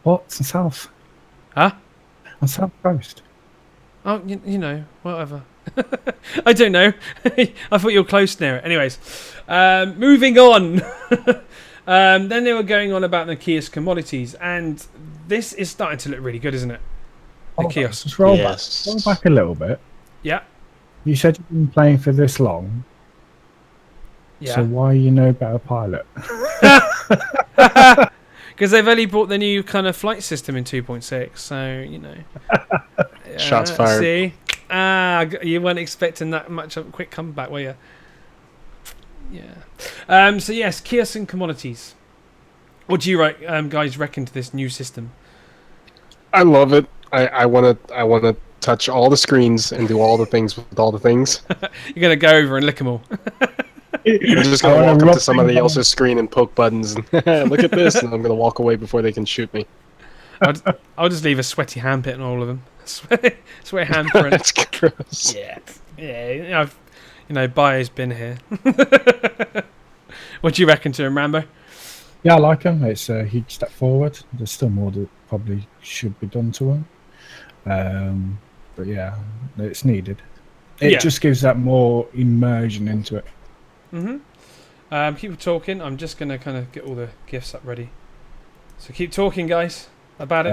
What? It's south. Huh? On South Coast. Oh, you know, whatever. I don't know. I thought you were close near it. Anyways, moving on. Then they were going on about the kiosk commodities, and this is starting to look really good, isn't it? The kiosk. Just roll back a little bit. Yeah. You said you've been playing for this long. Yeah. So why are you no better pilot? Because they've only brought the new kind of flight system in 2.6, so, you know. Shots fired. See? You weren't expecting that much of a quick comeback, were you? Yeah. So, yes, kiosks and commodities. What do you guys reckon to this new system? I love it. I want to touch all the screens and do all the things with all the things. You're going to go over and lick them all. I'm just going to walk up to somebody else's screen and poke buttons and look at this, and I'm going to walk away before they can shoot me. I'll just leave a sweaty handprint on all of them. Sweat handprint. That's gross. Yeah. Bio's been here. What do you reckon to him, Rambo? Yeah, I like him. It's a huge step forward. There's still more that probably should be done to him. But yeah, it's needed. It just gives that more immersion into it. Keep talking. I'm just going to kind of get all the GIFs up ready. So keep talking, guys, about it.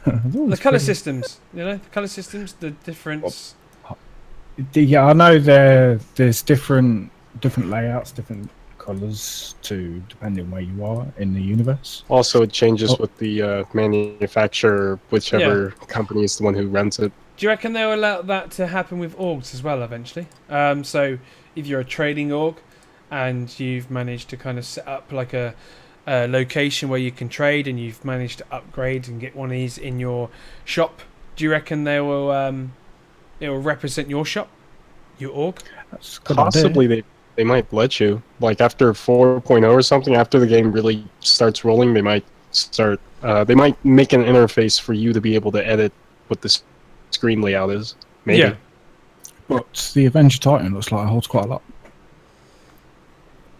The colour systems, the colour systems, the difference. Yeah, I know there's different layouts, different colours depending where you are in the universe. Also, it changes with the manufacturer, whichever company is the one who runs it. Do you reckon they'll allow that to happen with orgs as well eventually? So if you're a trading org and you've managed to kind of set up like a location where you can trade, and you've managed to upgrade and get one of these in your shop, do you reckon they will represent your shop, your org? That's a good Possibly idea. they might let you, like after 4.0 or something, after the game really starts rolling, they might make an interface for you to be able to edit what the screen layout is. Maybe. Yeah. But the Avenger Titan looks like it holds quite a lot.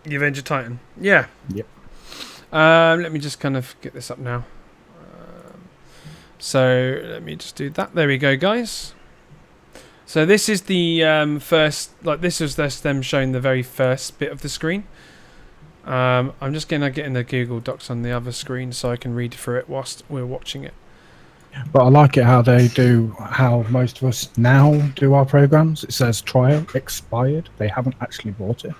The Avenger Titan. Yeah. Yep. Let me just kind of get this up now. So let me just do that. There we go, guys. So this is the first, this was them showing the very first bit of the screen. I'm just going to get in the Google Docs on the other screen so I can read through it whilst we're watching it. But I like it how most of us now do our programs. It says trial expired. They haven't actually bought it.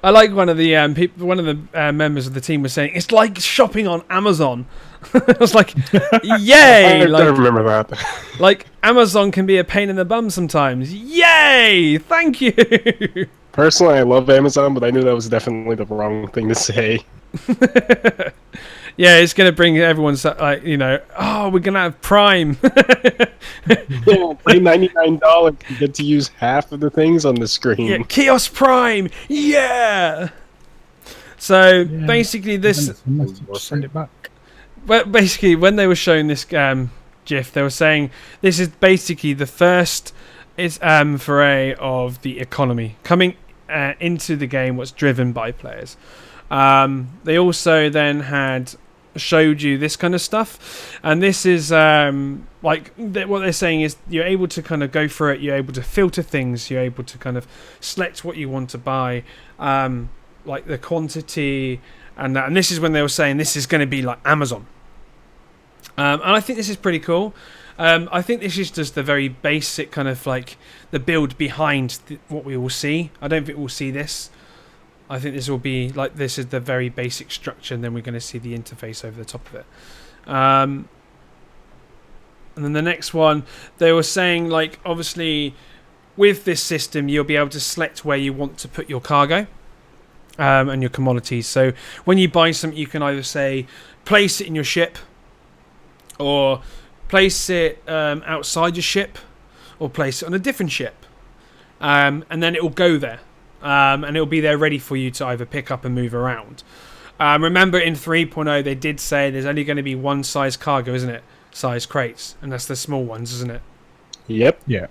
I like one of the members of the team was saying it's like shopping on Amazon. I was like, yay! I don't remember that. Like Amazon can be a pain in the bum sometimes. Yay! Thank you. Personally, I love Amazon, but I knew that was definitely the wrong thing to say. Yeah, it's going to bring everyone's we're going to have Prime. Yeah, pay $99 and get to use half of the things on the screen. Yeah, Kiosk Prime. Yeah. So basically, this. Send it back. Well, basically, when they were showing this GIF, they were saying this is basically the first foray of the economy coming into the game. What's driven by players. They also then showed you this kind of stuff, and this is what they're saying is you're able to kind of go through it, you're able to filter things, you're able to kind of select what you want to buy, like the quantity and that. And this is when they were saying this is going to be like Amazon, and I think this is pretty cool. I think this is just the very basic kind of like the build behind what we will see. I don't think we'll see this. I think this will be like this is the very basic structure, and then we're going to see the interface over the top of it. And then the next one, they were saying like obviously with this system you'll be able to select where you want to put your cargo and your commodities. So when you buy something, you can either say place it in your ship, or place it outside your ship, or place it on a different ship, and then it will go there. And it'll be there ready for you to either pick up and move around. Remember in 3.0 they did say there's only going to be one size cargo, isn't it? Size crates, and that's the small ones, isn't it? Yep. Yeah.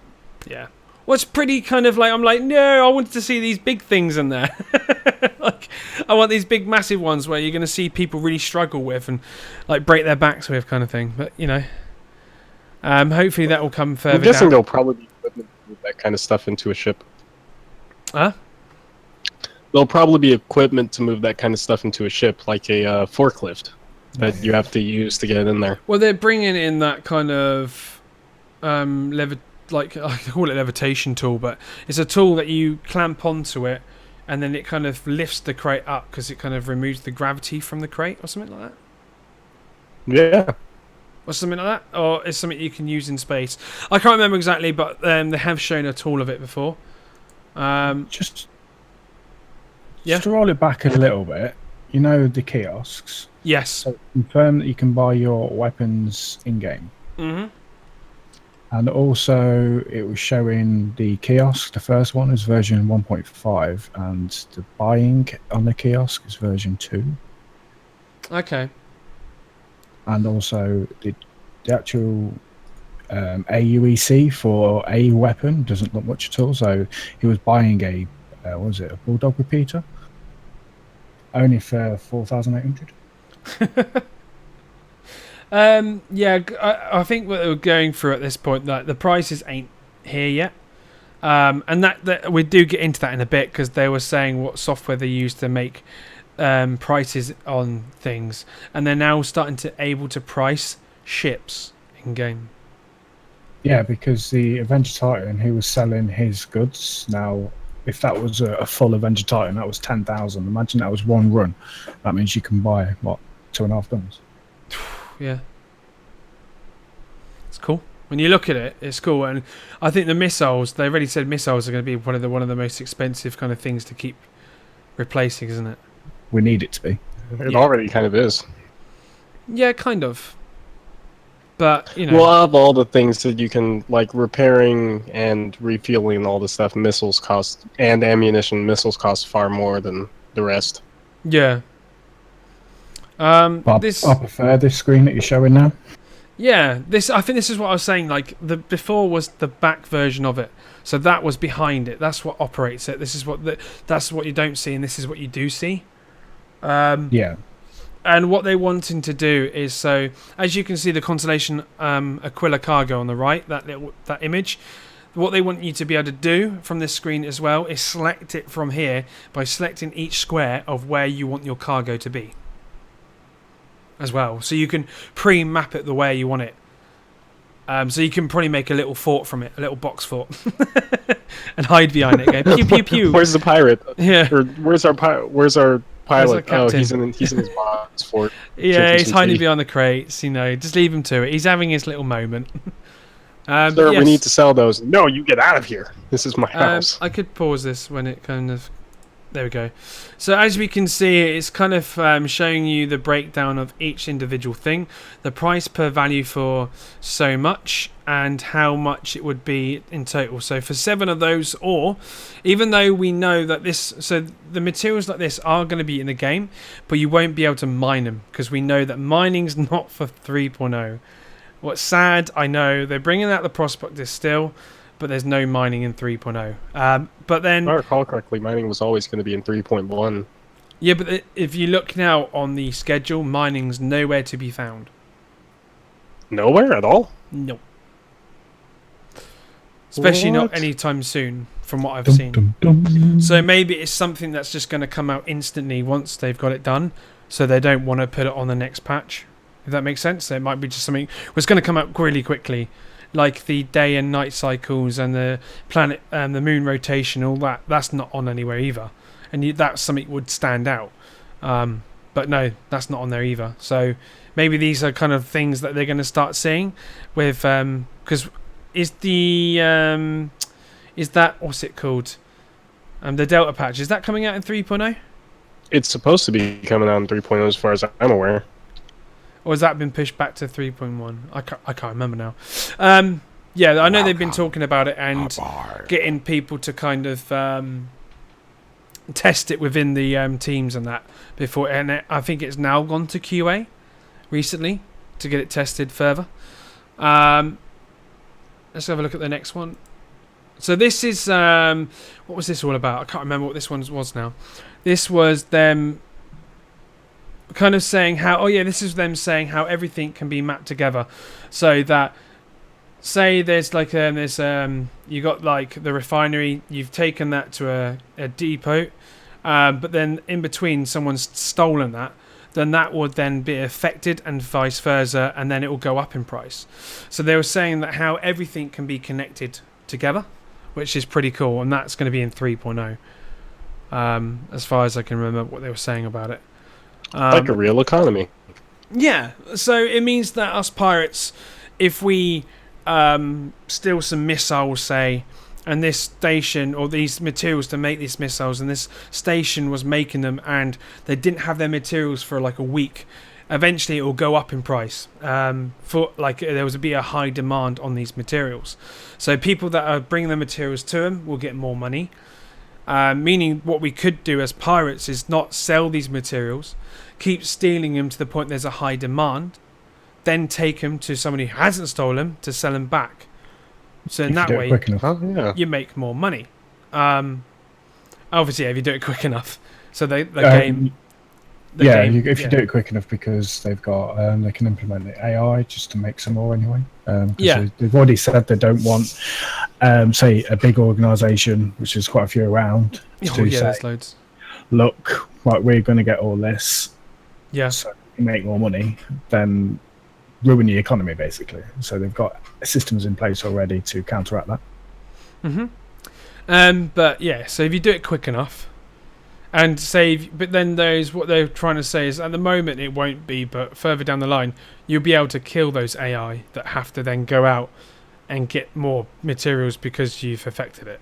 Yeah. Well, it's pretty kind of like, I'm like, no, I wanted to see these big things in there. Like, I want these big massive ones where you're going to see people really struggle with and like break their backs with kind of thing. But, you know, hopefully that will come further I'm guessing down. they'll probably be putting that kind of stuff into a ship. Huh? There'll probably be equipment to move that kind of stuff into a ship, like a forklift that you have to use to get in there. Well, they're bringing in that kind of like I call it levitation tool, but it's a tool that you clamp onto it, and then it kind of lifts the crate up because it kind of removes the gravity from the crate or something like that. Yeah. Or something like that, or it's something you can use in space. I can't remember exactly, but they have shown a tool of it before. Just Yeah. to roll it back a little bit, you know the kiosks. Yes. So confirm that you can buy your weapons in game, Mhm. and also it was showing the kiosk. The first one is version 1.5, and the buying on the kiosk is version 2. Okay. And also the actual AUEC for a weapon doesn't look much at all. So he was buying a what was it, a bulldog repeater, only for 4,800. Yeah, I think what they were going through at this point, that the prices ain't here yet, and that we do get into that in a bit, because they were saying what software they use to make prices on things, and they're now starting to able to price ships in game. Yeah, because the Avenger Titan, he was selling his goods. Now, if that was a full Avenger Titan, that was 10,000. Imagine that was one run. That means you can buy, what, 2.5 guns? Yeah. It's cool. When you look at it, it's cool. And I think the missiles, they already said missiles are going to be one of the most expensive kind of things to keep replacing, isn't it? We need it to be. It already kind of is. Yeah, kind of. But, you know. Well, of all the things that you can, like repairing and refueling all this stuff, missiles cost, and ammunition, missiles cost far more than the rest. Yeah. But I prefer this screen that you're showing now. Yeah, I think this is what I was saying. Like before was the back version of it, so that was behind it. That's what operates it. This is that's what you don't see, and this is what you do see. Yeah. And what they're wanting to do is, so as you can see, the Constellation Aquila cargo on the right, that image. What they want you to be able to do from this screen as well is select it from here by selecting each square of where you want your cargo to be. As well, so you can pre-map it the way you want it. So you can probably make a little fort from it, a little box fort, and hide behind it. Go pew pew pew. Where's the pirate? Yeah. Or where's our pilot? Oh, captain? he's in his box fort. Yeah, he's hiding behind the crates. You know, just leave him to it. He's having his little moment. Sir, yes. we need to sell those. No, you get out of here. This is my house. I could pause this when it kind of. There we go. So as we can see, it's kind of showing you the breakdown of each individual thing, the price per value for so much, and how much it would be in total. So for 7 of those, or even though we know that the materials like this are going to be in the game, but you won't be able to mine them, because we know that mining's not for 3.0. What's sad, I know, they're bringing out the prospectus still, but there's no mining in 3.0. But then, if I recall correctly, mining was always going to be in 3.1. Yeah, but if you look now on the schedule, mining's nowhere to be found. Nowhere at all? No. Especially not What? anytime soon, from what I've seen. So maybe it's something that's just going to come out instantly once they've got it done, so they don't want to put it on the next patch. If that makes sense. So it might be just something was going to come up really quickly, like the day and night cycles and the planet and the moon rotation, all that. That's not on anywhere either, and that's something would stand out. But no, that's not on there either. So maybe these are kind of things that they're going to start seeing with because is that what's it called? The Delta patch, is that coming out in 3.0? It's supposed to be coming out in 3.0 as far as I'm aware. Or has that been pushed back to 3.1? I can't remember now. Yeah, I know they've been talking about it and getting people to kind of test it within the teams and that before. And I think it's now gone to QA recently to get it tested further. Let's have a look at the next one. So this is what was this all about? I can't remember what this one was now. This was them kind of saying how this is them saying how everything can be mapped together, so that say there's like you got like the refinery, you've taken that to a depot, but then in between someone's stolen that, then that would then be affected and vice versa, and then it will go up in price. So they were saying that how everything can be connected together, which is pretty cool, and that's going to be in 3.0 as far as I can remember what they were saying about it. Like a real economy. Yeah, so it means that us pirates, if we steal some missiles, say, and this station or these materials to make these missiles, and this station was making them and they didn't have their materials for like a week, eventually it will go up in price. For like there will be a high demand on these materials, so people that are bringing the materials to them will get more money. Meaning what we could do as pirates is not sell these materials, keep stealing them to the point there's a high demand, then take them to somebody who hasn't stolen them to sell them back. So in that way, you make more money. Obviously, if you do it quick enough. So the game... If you do it quick enough, because they've got they can implement the AI just to make some more anyway. They've already said they don't want, say, a big organisation, which is quite a few around, there's loads. Look, right, we're going to get all this. Yeah. So you make more money, then ruin the economy basically. So they've got systems in place already to counteract that. But yeah, so if you do it quick enough. And save, but then what they're trying to say is at the moment it won't be, but further down the line you'll be able to kill those AI that have to then go out and get more materials because you've affected it.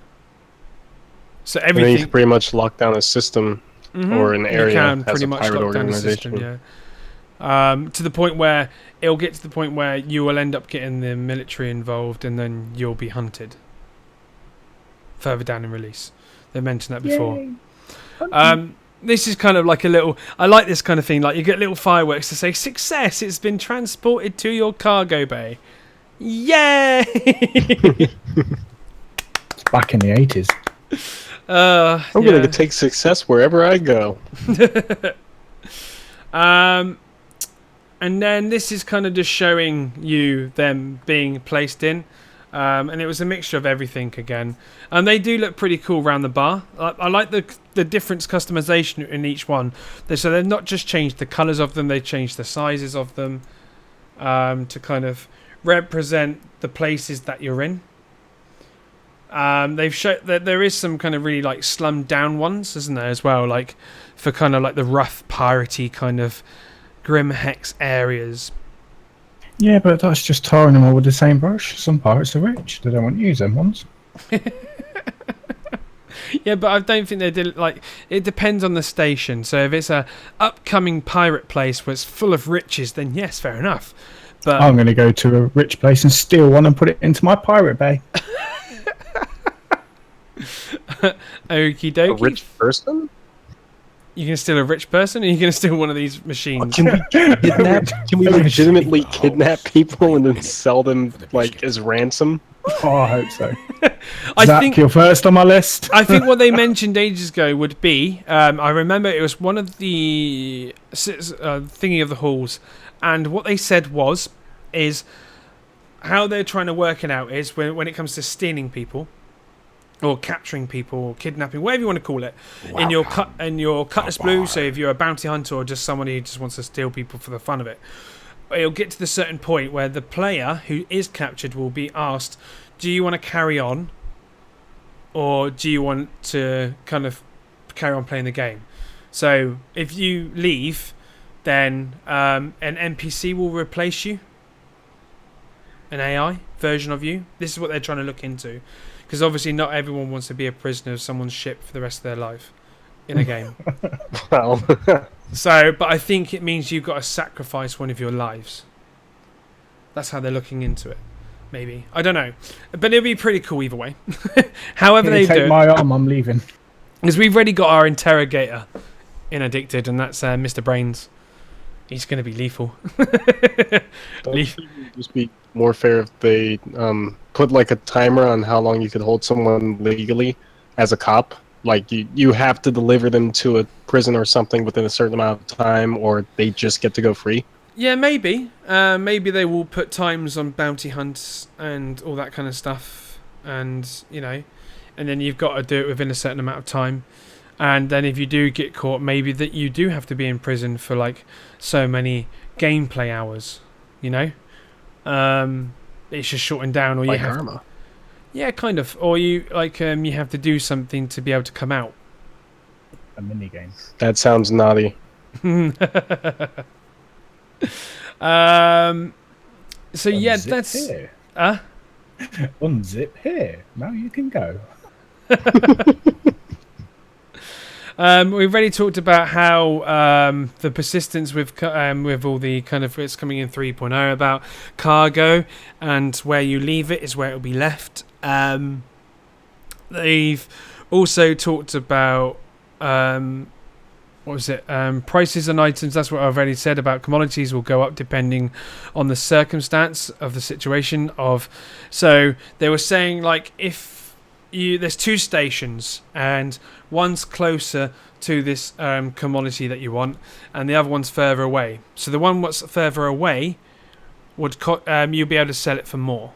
So everything. You can pretty much lock down a system or an area. You can as pretty a much pirate lock down a system, to the point where it'll get to the point where you will end up getting the military involved, and then you'll be hunted. Further down in release, they mentioned that before. Yay. This is kind of like a little... I like this kind of thing. Like you get little fireworks to say, "Success! It's been transported to your cargo bay." Yay! It's back in the 80s. I'm going to take success wherever I go. And then this is kind of just showing you them being placed in. And it was a mixture of everything again, and they do look pretty cool around the bar. I like the different customization in each one. So they've not just changed the colours of them; they changed the sizes of them to kind of represent the places that you're in. They've shown that there is some kind of really like slummed down ones, isn't there, as well? Like for kind of like the rough piratey kind of grim hex areas. Yeah, but that's just tarring them all with the same brush. Some pirates are rich; they don't want to use them ones. Yeah, but I don't think they did. Like, it depends on the station. So if it's a upcoming pirate place where it's full of riches, then yes, fair enough. But I'm going to go to a rich place and steal one and put it into my pirate bay. Okie dokie. A rich person? You can steal a rich person, or you can steal one of these machines. Can we legitimately kidnap people and then sell them like as ransom? Oh, I hope so. I think you're first on my list. I think what they mentioned ages ago would be, I remember it was one of the thingy of the halls, and what they said is how they're trying to work it out is when it comes to stealing people, or capturing people, or kidnapping, whatever you want to call it, in your cutlass blue. So if you're a bounty hunter or just someone who just wants to steal people for the fun of it, it'll get to the certain point where the player who is captured will be asked, do you want to carry on, or do you want to kind of carry on playing the game? So if you leave, then an NPC will replace you, an AI version of you. This is what they're trying to look into, because obviously not everyone wants to be a prisoner of someone's ship for the rest of their life in a game. Well, So, but I think it means you've got to sacrifice one of your lives. That's how they're looking into it. Maybe. I don't know. But it'll be pretty cool either way. However they do Take it. my arm, I'm leaving. Because we've already got our interrogator in Addicted, and that's Mr. Brains. He's going to be lethal. don't you think it would just be more fair if they put like a timer on how long you could hold someone legally as a cop? Like you have to deliver them to a prison or something within a certain amount of time, or they just get to go free? Yeah, maybe. Maybe they will put times on bounty hunts and all that kind of stuff. And, and then you've got to do it within a certain amount of time. And then if you do get caught, maybe that you do have to be in prison for like so many gameplay hours, It's just shortened down, or Like you have karma. Yeah, kind of. Or you you have to do something to be able to come out. A mini game. That sounds naughty. So yeah, Unzip that's here. Unzip here. Now you can go. We've already talked about how the persistence with all the kind of it's coming in 3.0 about cargo, and where you leave it is where it'll be left. They've also talked about prices on items. That's what I've already said about commodities will go up depending on the circumstance of the situation so they were saying like if there's two stations and one's closer to this commodity that you want and the other one's further away, so the one that's further away would you'll be able to sell it for more,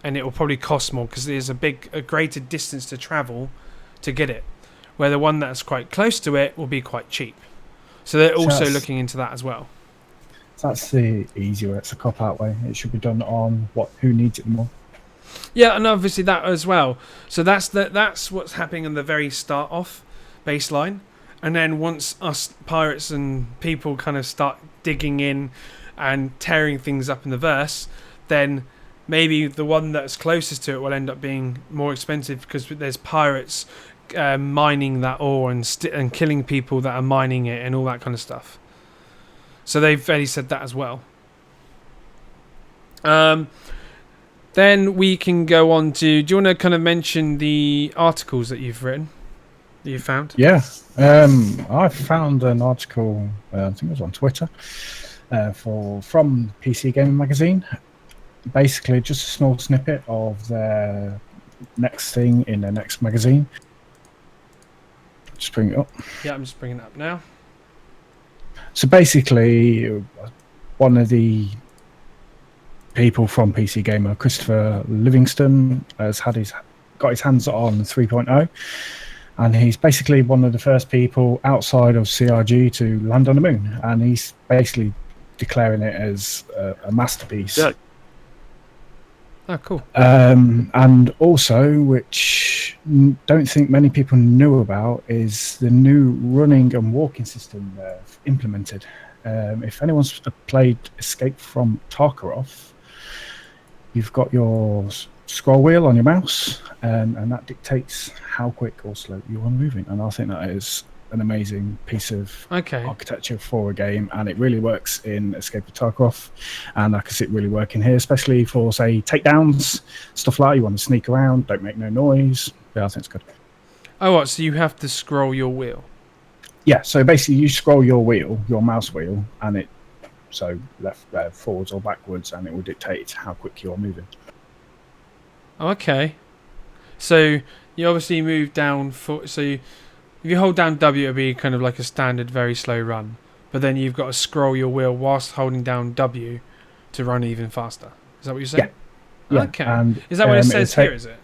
and it will probably cost more because there's a greater distance to travel to get it, where the one that's quite close to it will be quite cheap. So they're also looking into that as well. That's the easy way. It's a cop-out way. It should be done on who needs it more. Yeah, and obviously that as well. So that's what's happening in the very start off baseline, and then once us pirates and people kind of start digging in and tearing things up in the verse, then maybe the one that's closest to it will end up being more expensive because there's pirates mining that ore and killing people that are mining it and all that kind of stuff. So they've already said that as well. Then we can go on to... Do you want to kind of mention the articles that you've written, that you found? Yeah. I found an article, I think it was on Twitter, from PC Gaming Magazine. Basically, just a small snippet of their next thing in their next magazine. Just bring it up. Yeah, I'm just bringing it up now. So basically, one of the people from PC Gamer, Christopher Livingston, has got his hands on 3.0, and he's basically one of the first people outside of CRG to land on the moon, and he's basically declaring it as a masterpiece. Yeah. Oh, cool. And also, which don't think many people knew about, is the new running and walking system they've implemented. If anyone's played Escape from Tarkov, you've got your scroll wheel on your mouse, and that dictates how quick or slow you are moving. And I think that is an amazing piece of architecture for a game, and it really works in Escape from Tarkov, and I can see it really working here, especially for, say, takedowns, stuff like that. You want to sneak around, don't make no noise. Yeah, I think it's good. Oh, what? So you have to scroll your wheel? Yeah, so basically you scroll your wheel, your mouse wheel, and it left, forwards or backwards, and it will dictate how quick you're moving. Okay. So you obviously move down if you hold down W, it'll be kind of like a standard very slow run, but then you've got to scroll your wheel whilst holding down W to run even faster. Is that what you're saying? Yeah. Okay. And, is that what it says here? Is it?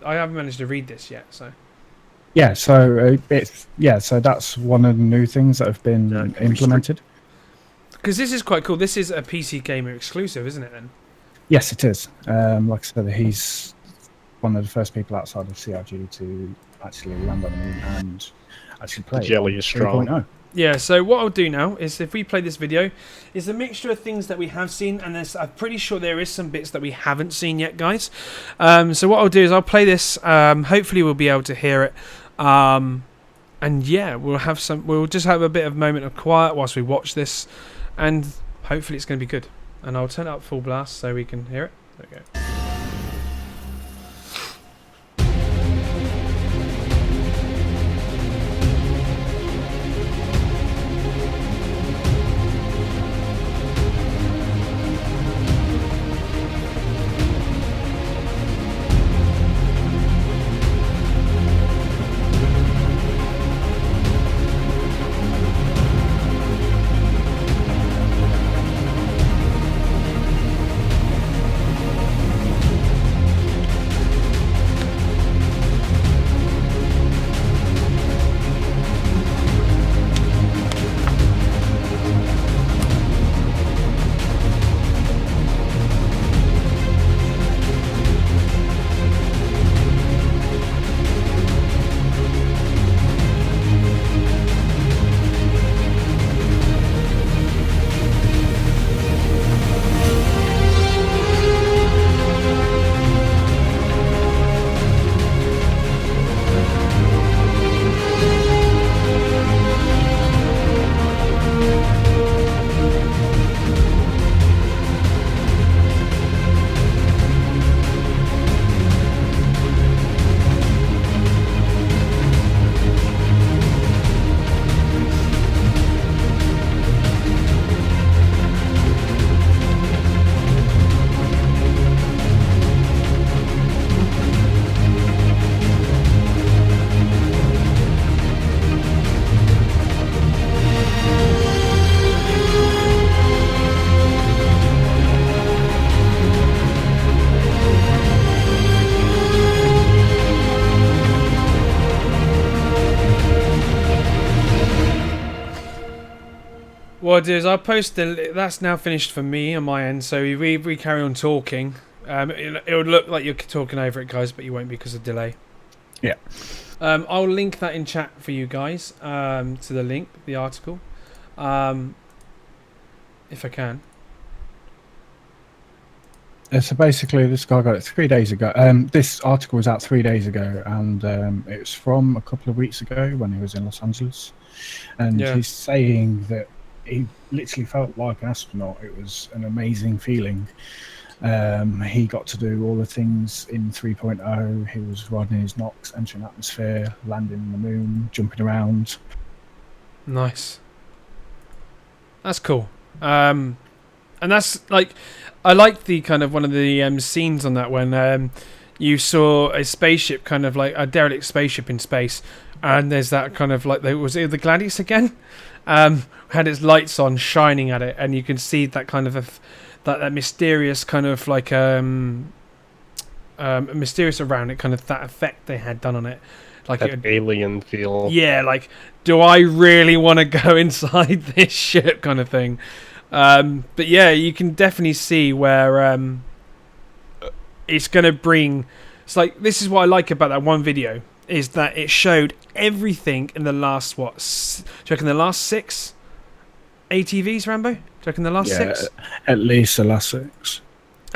I haven't managed to read this yet, so. Yeah. So So that's one of the new things that have been implemented. Because this is quite cool. This is a PC Gamer exclusive, isn't it? Then. Yes, it is. Like I said, he's one of the first people outside of CRG to actually land on the moon and actually play. Jelly is strong. 3.0. Yeah, so what I'll do now is if we play this video, is a mixture of things that we have seen, and I'm pretty sure there is some bits that we haven't seen yet, guys. So what I'll do is I'll play this. Hopefully we'll be able to hear it. And yeah, we'll just have a bit of moment of quiet whilst we watch this, and hopefully it's going to be good. And I'll turn it up full blast so we can hear it. There we go. What I'll do is I'll post that's now finished for me on my end, so if we carry on talking, it would look like you're talking over it, guys, but you won't because of delay. Yeah. I'll link that in chat for you guys, to the link, the article, if I can. So basically, this guy got it 3 days ago. This article was out 3 days ago, and it was from a couple of weeks ago when he was in Los Angeles. And he's saying that he literally felt like an astronaut. It was an amazing feeling. He got to do all the things in 3.0. He was riding his Nox, entering atmosphere, landing on the moon, jumping around. Nice. That's cool. And that's like, I like the kind of one of the scenes on that when you saw a spaceship, kind of like a derelict spaceship in space, and there's that kind of like, was it the Gladius again? Had its lights on, shining at it, and you can see that kind of that mysterious kind of like mysterious around it, kind of that effect they had done on it, like that alien feel. Yeah, like, do I really want to go inside this ship, kind of thing. But yeah, you can definitely see where it's going to bring. It's like, this is what I like about that one video, is that it showed everything in the last, what, do you reckon the last 6 ATVs, Rambo? Do you reckon the last 6? At least the last 6.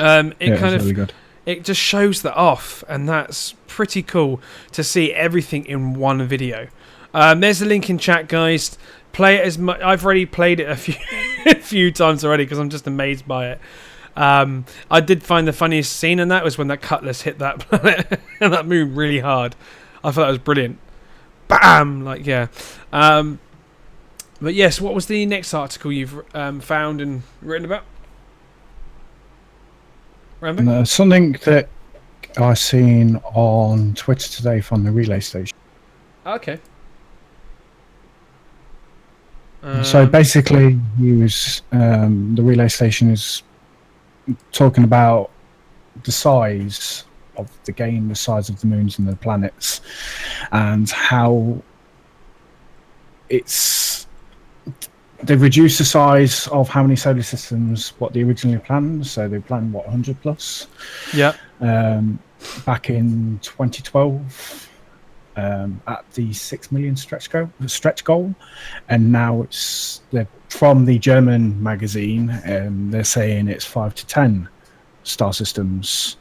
It kind of really good. It just shows that off, and that's pretty cool to see everything in one video. There's a link in chat, guys. Play it as much. I've already played it a few times already because I'm just amazed by it. I did find the funniest scene in that was when that Cutlass hit that planet and that moon really hard. I thought that was brilliant. Bam! Like, yeah. But yes, what was the next article you've found and written about? Rambo? Something that I seen on Twitter today from the relay station. Okay. So basically, he was the relay station is talking about the size of the game, the size of the moons and the planets, and how it's they've reduced the size of how many solar systems what they originally planned. So they planned 100 plus. Yeah. Back in 2012. At the 6 million stretch goal, and now from the German magazine, they're saying it's 5 to 10 star systems.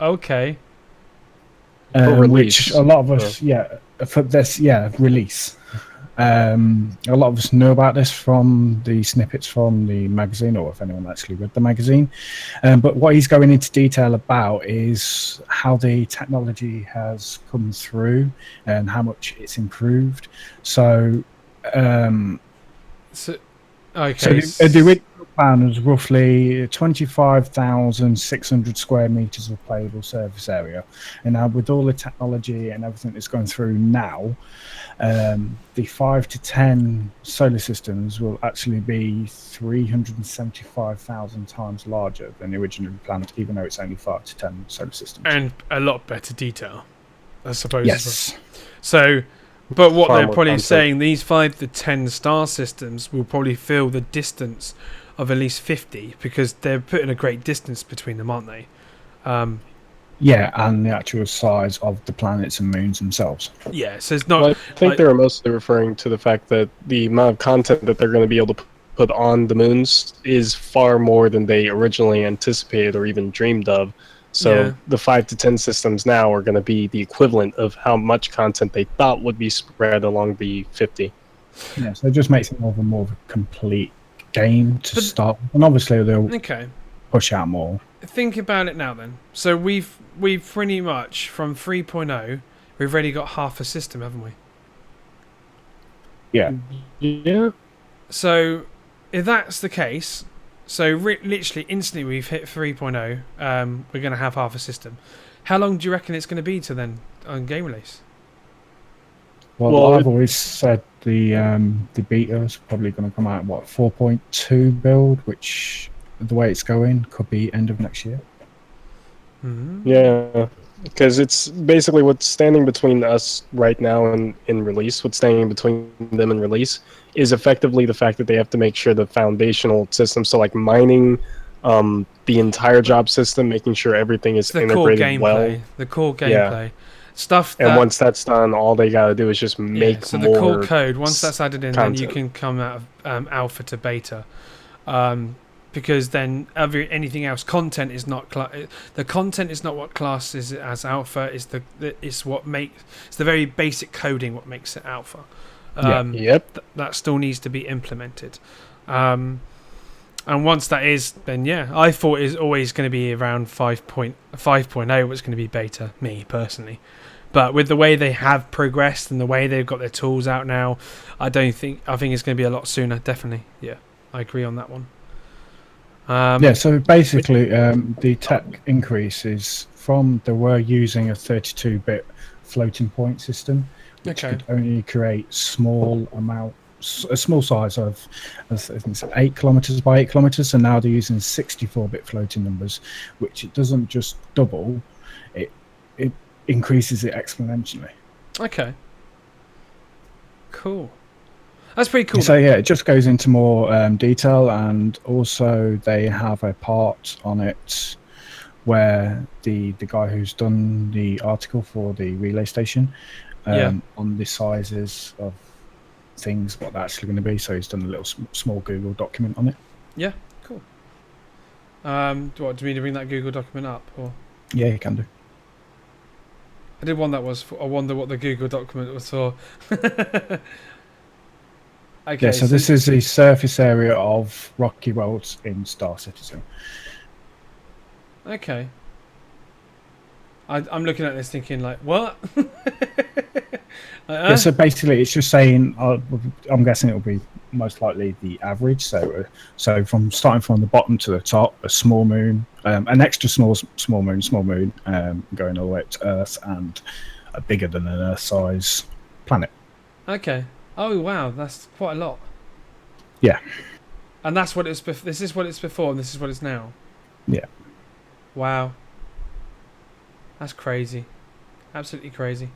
Okay. Which a lot of us, for this, release. A lot of us know about this from the snippets from the magazine, or if anyone actually read the magazine. But what he's going into detail about is how the technology has come through and how much it's improved. So, okay. So the original plan was roughly 25,600 square meters of playable surface area, and now with all the technology and everything that's going through now, the 5 to 10 solar systems will actually be 375,000 times larger than the originally planned, even though it's only 5 to 10 solar systems. And a lot better detail, I suppose. Yes. So, but what Far they're more probably content. saying, these 5 to 10 star systems will probably fill the distance of at least 50, because they're putting a great distance between them, aren't they? Yeah, and the actual size of the planets and moons themselves. Yeah, so it's not... Well, I think they were mostly referring to the fact that the amount of content that they're going to be able to put on the moons is far more than they originally anticipated or even dreamed of. So the 5 to 10 systems now are going to be the equivalent of how much content they thought would be spread along the 50. Yeah, so it just makes it more of a complete game to start with. And obviously they'll push out more. Think about it now then. So we've pretty much, from 3.0, we've already got half a system, haven't we? Yeah. Yeah. So if that's the case, so literally instantly we've hit 3.0, we're going to have half a system. How long do you reckon it's going to be to then on game release? Well, I've always said the beta is probably going to come out at 4.2 build, which the way it's going could be end of next year. Mm-hmm. Yeah, because it's basically what's standing between us right now and in release. What's standing between them and release is effectively the fact that they have to make sure the foundational system, so like mining, the entire job system, making sure everything is integrated well. The core gameplay. Stuff that, and once that's done, all they gotta do is just make so more the core code, once that's added in, content. then you can come out of alpha to beta, because then anything else, content is not the content is not what classes it as alpha. It's the very basic coding what makes it alpha. That still needs to be implemented, and once that is, then I thought it's always going to be around 5.0 was going to be beta, me personally. But with the way they have progressed and the way they've got their tools out now, I think it's going to be a lot sooner, definitely. Yeah, I agree on that one. So basically, the tech increase is from they were using a 32-bit floating point system, which could only create a small size of, I think it's 8 kilometers by 8 kilometers, and now they're using 64-bit floating numbers, which it doesn't just double, it increases it exponentially. Okay. Cool. That's pretty cool. So it just goes into more detail, and also they have a part on it where the guy who's done the article for the relay station on the sizes of things, what they're actually going to be. So he's done a little small Google document on it. Yeah, cool. Do you want me to bring that Google document up? Or? Yeah, you can do. I did one that was I wonder what the Google document was for. Okay, so this is the surface area of rocky roads in Star Citizen. Okay. I'm looking at this thinking like, what? Yeah, so basically it's just saying, I'm guessing it'll be most likely the average. So from starting from the bottom to the top, a small moon, an extra small moon, going all the way up to Earth, and a bigger than an Earth size planet. Okay. Oh wow, that's quite a lot. Yeah. And that's what it's. This is what it's before, and this is what it's now. Yeah. Wow. That's crazy. Absolutely crazy.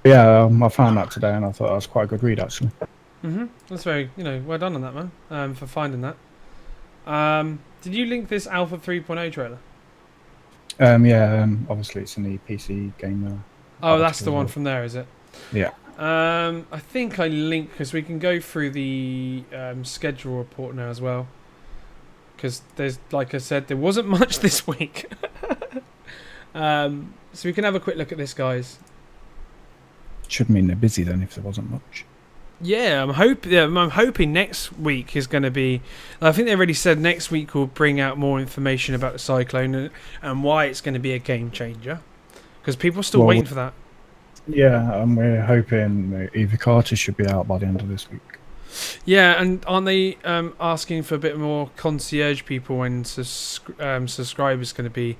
Yeah, I found that today, and I thought that was quite a good read, actually. That's very, well done on that, man, for finding that. Did you link this Alpha 3.0 trailer? Obviously it's in the PC game. Oh, that's the one from there, is it? Yeah. I think I linked, because we can go through the schedule report now as well. Because there's, like I said, there wasn't much this week. So we can have a quick look at this, guys. Should mean they're busy then if there wasn't much. Yeah, I'm hoping next week is going to be. I think they already said next week will bring out more information about the Cyclone and why it's going to be a game changer. Because people are still waiting for that. Yeah, and we're hoping Eva Carter should be out by the end of this week. Yeah, and aren't they asking for a bit more concierge people and subscribers going to be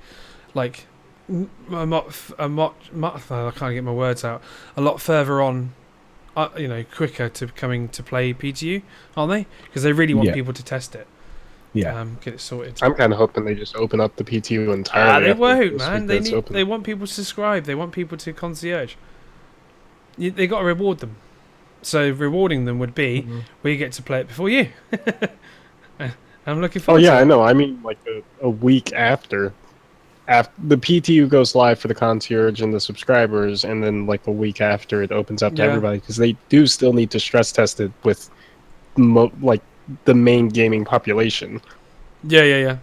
like I can't get my words out. A lot further on. Quicker to coming to play PTU, aren't they? Because they really want people to test it. Yeah. Get it sorted. I'm kind of hoping they just open up the PTU entirely. They won't, man. They want people to subscribe. They want people to concierge. They got to reward them. So rewarding them would be we get to play it before you. I'm looking forward. Oh yeah, to it. I know. I mean, like a week after the PTU goes live for the concierge and the subscribers, and then like a week after it opens up to everybody, because they do still need to stress test it with like the main gaming population. Yeah.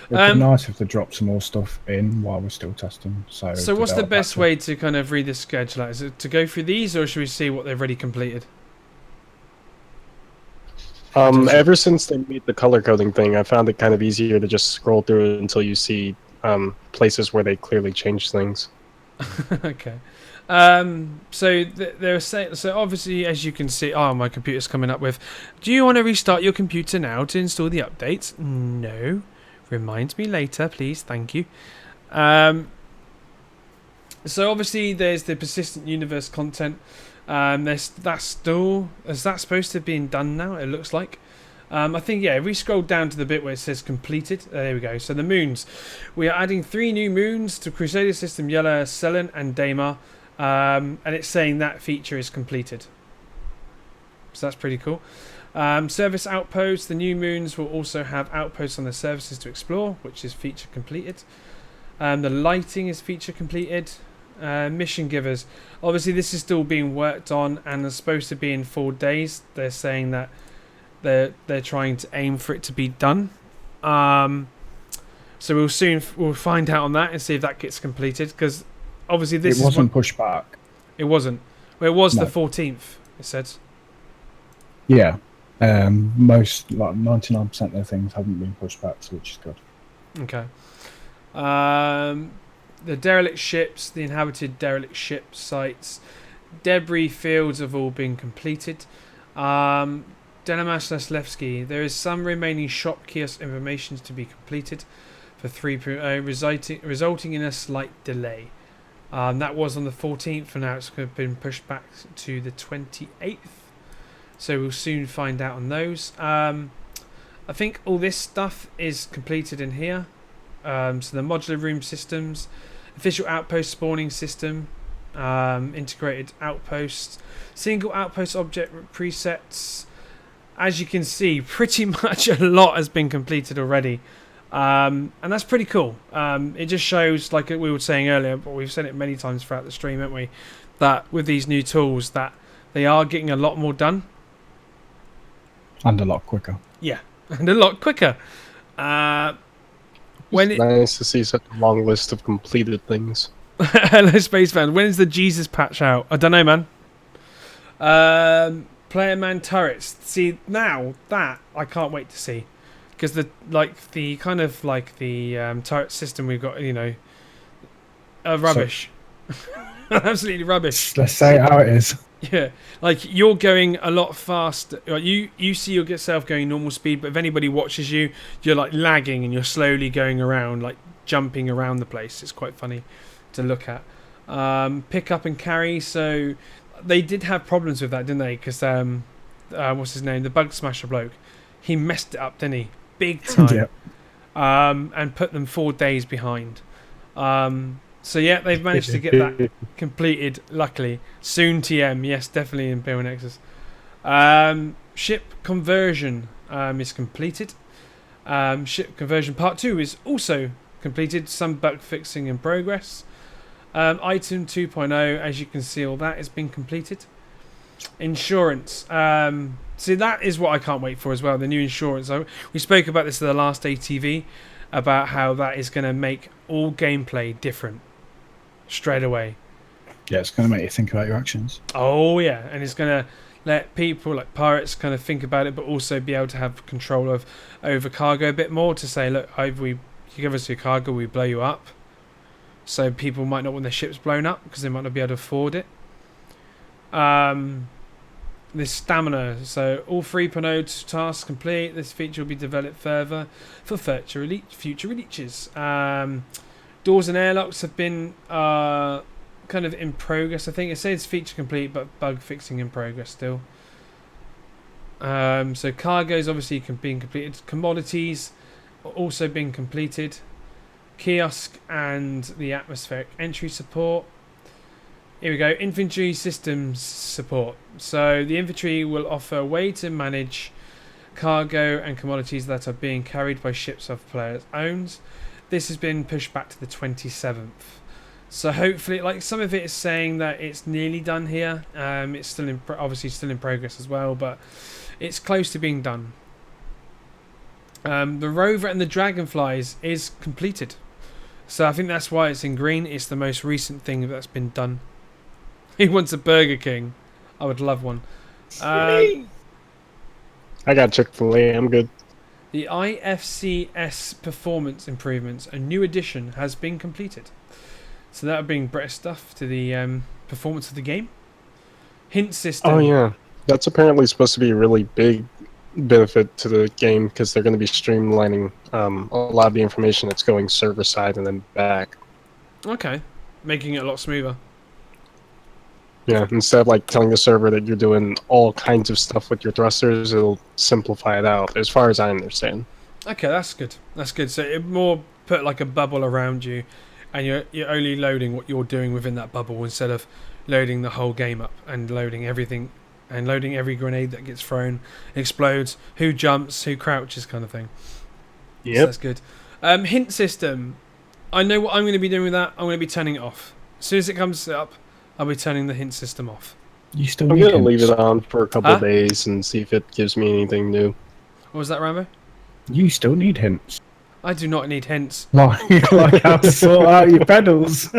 It'd be nice if they dropped some more stuff in while we're still testing. So what's the best way to kind of read the schedule? Is it to go through these, or should we see what they've already completed? Ever since they made the color coding thing, I found it kind of easier to just scroll through it until you see places where they clearly changed things. Okay. So they're saying. So obviously, as you can see, my computer's coming up with. Do you want to restart your computer now to install the updates? No. Remind me later, please. Thank you. So obviously, there's the persistent universe content. Is that supposed to be done now? It looks like. I think, if we scroll down to the bit where it says completed, there we go. So the moons. We are adding 3 new moons to Crusader System Yella, Selen, and Daymar. And it's saying that feature is completed. So that's pretty cool. Service outposts. The new moons will also have outposts on the services to explore, which is feature completed. The lighting is feature completed. Mission givers. Obviously, this is still being worked on and is supposed to be in 4 days. They're saying that they're trying to aim for it to be done. So we'll find out on that and see if that gets completed, because obviously this wasn't pushed back. It wasn't. Well, it was the 14th. It said. Yeah, most 99% of the things haven't been pushed back, which is good. Okay. The derelict ships, the inhabited derelict ship sites, debris fields have all been completed. Denamash Naslevsky, there is some remaining shop kiosk information to be completed for 3.0, resulting in a slight delay. That was on the 14th, and now it's been pushed back to the 28th. So we'll soon find out on those. I think all this stuff is completed in here. So the modular room systems, official outpost spawning system, integrated outposts, single outpost object presets. As you can see, pretty much a lot has been completed already. And that's pretty cool. It just shows, like we were saying earlier, but we've said it many times throughout the stream, haven't we, that with these new tools that they are getting a lot more done. And a lot quicker. Yeah, and a lot quicker. It's nice to see such a long list of completed things. Hello, Space Fans. When is the Jesus patch out? I don't know, man. Player man turrets. See, now that I can't wait to see, because the turret system we've got, rubbish. Absolutely rubbish. Let's say it how it is. Yeah, like you're going a lot faster. You see yourself going normal speed, but if anybody watches you, you're like lagging and you're slowly going around, like jumping around the place. It's quite funny to look at. Pick up and carry. So they did have problems with that, didn't they? Because what's his name? The bug smasher bloke. He messed it up, didn't he? Big time. Yep. And put them 4 days behind. So yeah, they've managed to get that completed. Luckily, soon TM. Yes, definitely Imperial Nexus. Ship conversion is completed. Ship conversion part 2 is also completed. Some bug fixing in progress. Item 2.0, as you can see, all that has been completed. Insurance. See, that is what I can't wait for as well. The new insurance. We spoke about this in the last ATV about how that is going to make all gameplay different straight away. Yeah, it's going to make you think about your actions. Oh yeah, and it's going to let people like pirates kind of think about it, but also be able to have control over cargo a bit more. To say, look, you give us your cargo, we blow you up. So people might not want their ships blown up because they might not be able to afford it. This stamina, so all 3.0 tasks complete. This feature will be developed further for future releases. Doors and airlocks have been kind of in progress. I think it says feature complete, but bug fixing in progress still. So cargo's obviously being completed. Commodities also being completed. Kiosk and the atmospheric entry support. Here we go, infantry systems support. So the infantry will offer a way to manage cargo and commodities that are being carried by ships of players' owns. This has been pushed back to the 27th. So hopefully, like some of it is saying that it's nearly done here. It's still obviously still in progress as well, but it's close to being done. The rover and the dragonflies is completed. So I think that's why it's in green. It's the most recent thing that's been done. He wants a Burger King. I would love one. I got Chick-fil-A. I'm good. The IFCS performance improvements, a new addition, has been completed. So that would bring better stuff to the performance of the game. Hint system. Oh yeah, that's apparently supposed to be a really big benefit to the game because they're going to be streamlining a lot of the information that's going server side and then back. Okay, making it a lot smoother. Yeah, instead of like telling the server that you're doing all kinds of stuff with your thrusters, it'll simplify it out, as far as I understand. Okay, that's good. That's good. So it more put like a bubble around you, and you're only loading what you're doing within that bubble instead of loading the whole game up and loading everything and loading every grenade that gets thrown, explodes, who jumps, who crouches, kind of thing. Yep. So that's good. Hint system. I know what I'm going to be doing with that. I'm going to be turning it off. As soon as it comes up, I'll be turning the hint system off. You still I'm need going to hints. leave it on for a couple of days and see if it gives me anything new. What was that, Rambo? You still need hints. I do not need hints. Like how to sort out your pedals.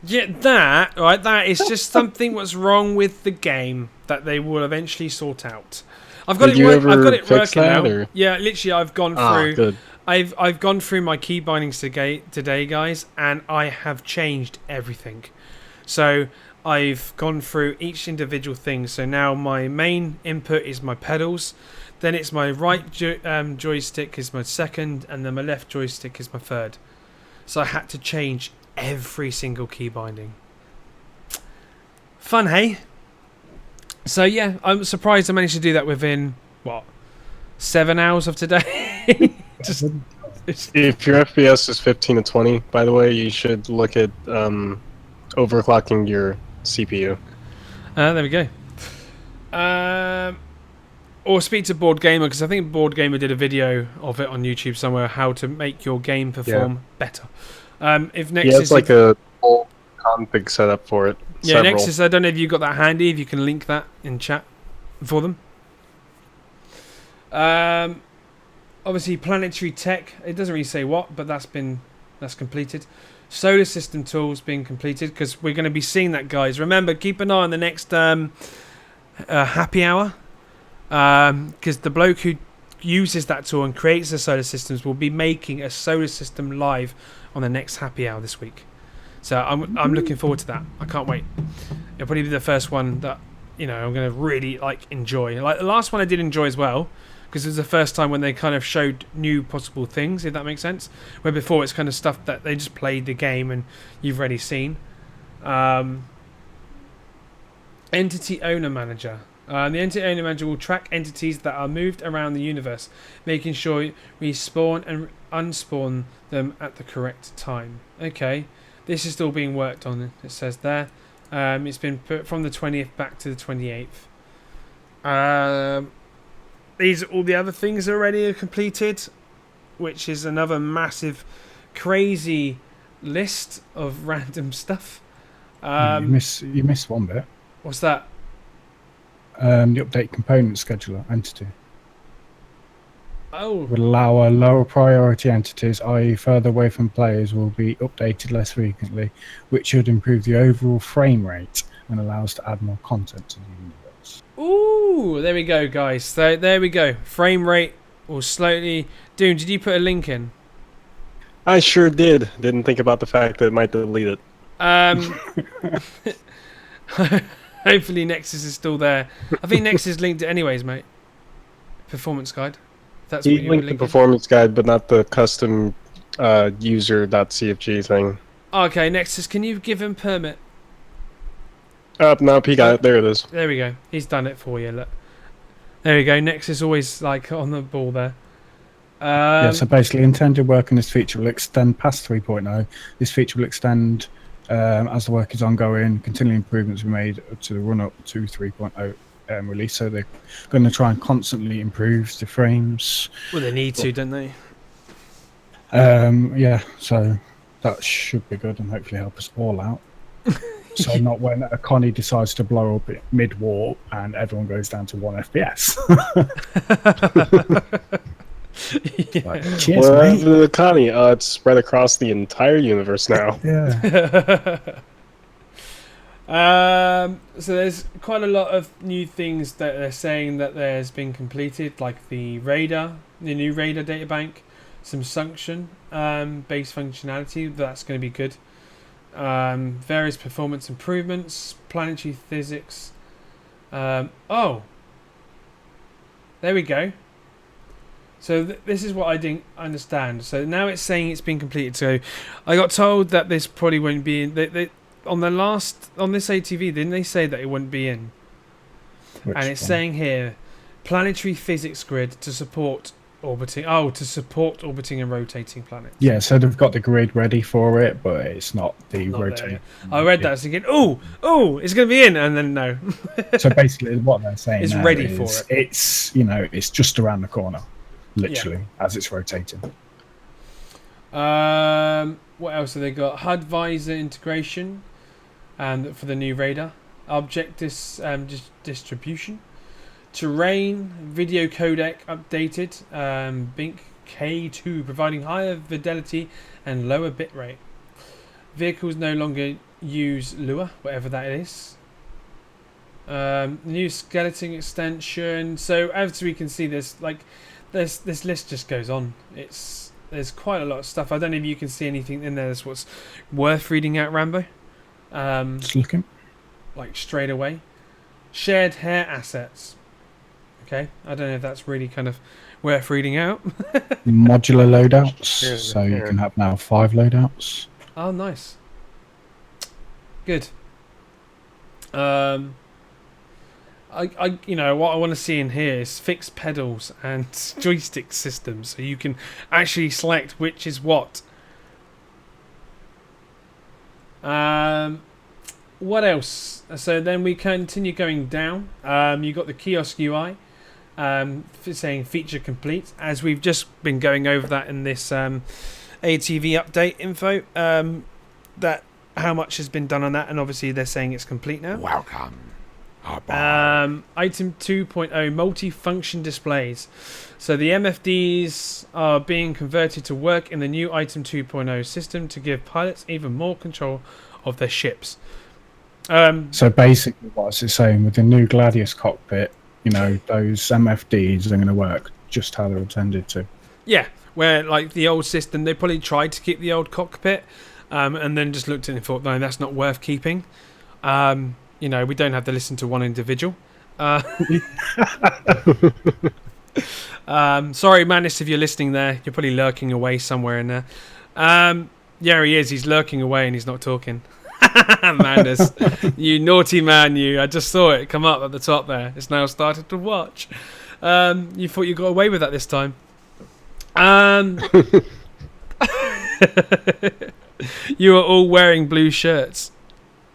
Yeah, that is just something what's wrong with the game that they will eventually sort out. I've got Did it. you I've ever got it fix working that, now. or? Yeah, literally, I've gone through. Good. I've gone through my key bindings today, guys, and I have changed everything. So I've gone through each individual thing. So now my main input is my pedals, then it's my right joystick is my second, and then my left joystick is my third. So I had to change every single key binding. Fun, hey? So yeah, I'm surprised I managed to do that within, 7 hours of today? If your FPS is 15 to 20, by the way, you should look at overclocking your CPU. There we go. Or speak to Board Gamer, because I think Board Gamer did a video of it on YouTube somewhere, how to make your game perform better. If Nexus, it's like a whole config setup for it. Yeah, Several. Nexus, I don't know if you've got that handy, if you can link that in chat for them. Obviously, planetary tech, it doesn't really say what, but that's completed. Solar system tools being completed, because we're going to be seeing that, guys. Remember, keep an eye on the next happy hour, because the bloke who uses that tool and creates the solar systems will be making a solar system live on the next happy hour this week. So I'm looking forward to that. I can't wait. It'll probably be the first one that I'm going to really enjoy. Like the last one I did enjoy as well, because it was the first time when they kind of showed new possible things, if that makes sense. Where before it's kind of stuff that they just played the game and you've already seen. Entity Owner Manager. The Entity Owner Manager will track entities that are moved around the universe, making sure we spawn and unspawn them at the correct time. Okay. This is still being worked on. It says there. It's been put from the 20th back to the 28th. These are all the other things already are completed, which is another massive, crazy list of random stuff. You miss one bit. What's that? The update component scheduler entity Oh, will allow lower priority entities, i.e. further away from players, will be updated less frequently, which should improve the overall frame rate and allow us to add more content to the universe. ooh, there we go, guys. So there we go. Frame rate will slowly. Doom, did you put a link in? I sure did. Didn't think about the fact that it might delete it. Hopefully Nexus is still there. I think Nexus linked it anyways, mate. Performance guide. That's He what you were linked the linking. performance guide, but not the custom user.cfg thing. Okay, Nexus, can you give him permit? Nope, he got it. There it is. There we go. He's done it for you. Look. There we go. Nexus always like on the ball there. Yeah, so basically intended work on this feature will extend past 3.0. This feature will extend as the work is ongoing. Continual improvements will be made to the run-up to 3.0 release. So they're going to try and constantly improve the frames. Well, they need to, don't they? Yeah, so that should be good and hopefully help us all out. So not when a Connie decides to blow up mid-warp and everyone goes down to 1 FPS. Like, cheers, Well, mate. the Connie, it's spread across the entire universe now. Yeah. So there's quite a lot of new things that they're saying that there's been completed, like the new radar databank, some Successor based functionality. That's going to be good. Various performance improvements, planetary physics. Oh, there we go. So this is what I didn't understand. So now it's saying it's been completed. So I got told that this probably won't be in. On this ATV, didn't they say that it wouldn't be in? And it's saying here, planetary physics grid to support orbiting. Oh, to support orbiting and rotating planets. Yeah, so they've got the grid ready for it, but it's not the Not there rotating. yet. I read that thinking, oh, it's going to be in, and then no. So basically, what they're saying It's now ready is for it. It's it's just around the corner, literally, as it's rotating. What else have they got? HUD visor integration, for the new radar. Object distribution. Terrain video codec updated. Bink K2 providing higher fidelity and lower bitrate. Vehicles no longer use Lua, whatever that is. New skeleton extension. So as we can see, this list just goes on. There's quite a lot of stuff. I don't know if you can see anything in there that's what's worth reading out, Rambo. Just looking. Like straight away. Shared hair assets. Okay, I don't know if that's really kind of worth reading out. Modular loadouts, Yeah, so you yeah. can have now 5 loadouts. Oh, nice. Good. I what I want to see in here is fixed pedals and joystick systems, so you can actually select which is what. What else? So then we continue going down. You got the kiosk UI, saying feature complete, as we've just been going over that in this ATV update info. That how much has been done on that, and obviously they're saying it's complete now. Welcome. Item 2.0 multifunction displays. So the MFDs are being converted to work in the new Item 2.0 system to give pilots even more control of their ships. So basically, what's it saying with the new Gladius cockpit? Those MFDs are going to work just how they're intended to. Yeah, where like the old system, they probably tried to keep the old cockpit, and then just looked at it and thought, no, that's not worth keeping. We don't have to listen to one individual. Sorry, Madness, if you're listening there, you're probably lurking away somewhere in there. Yeah, he is. He's lurking away and he's not talking. Madness, you naughty man, you. I just saw it come up at the top there. It's now started to watch. You thought you got away with that this time. You are all wearing blue shirts.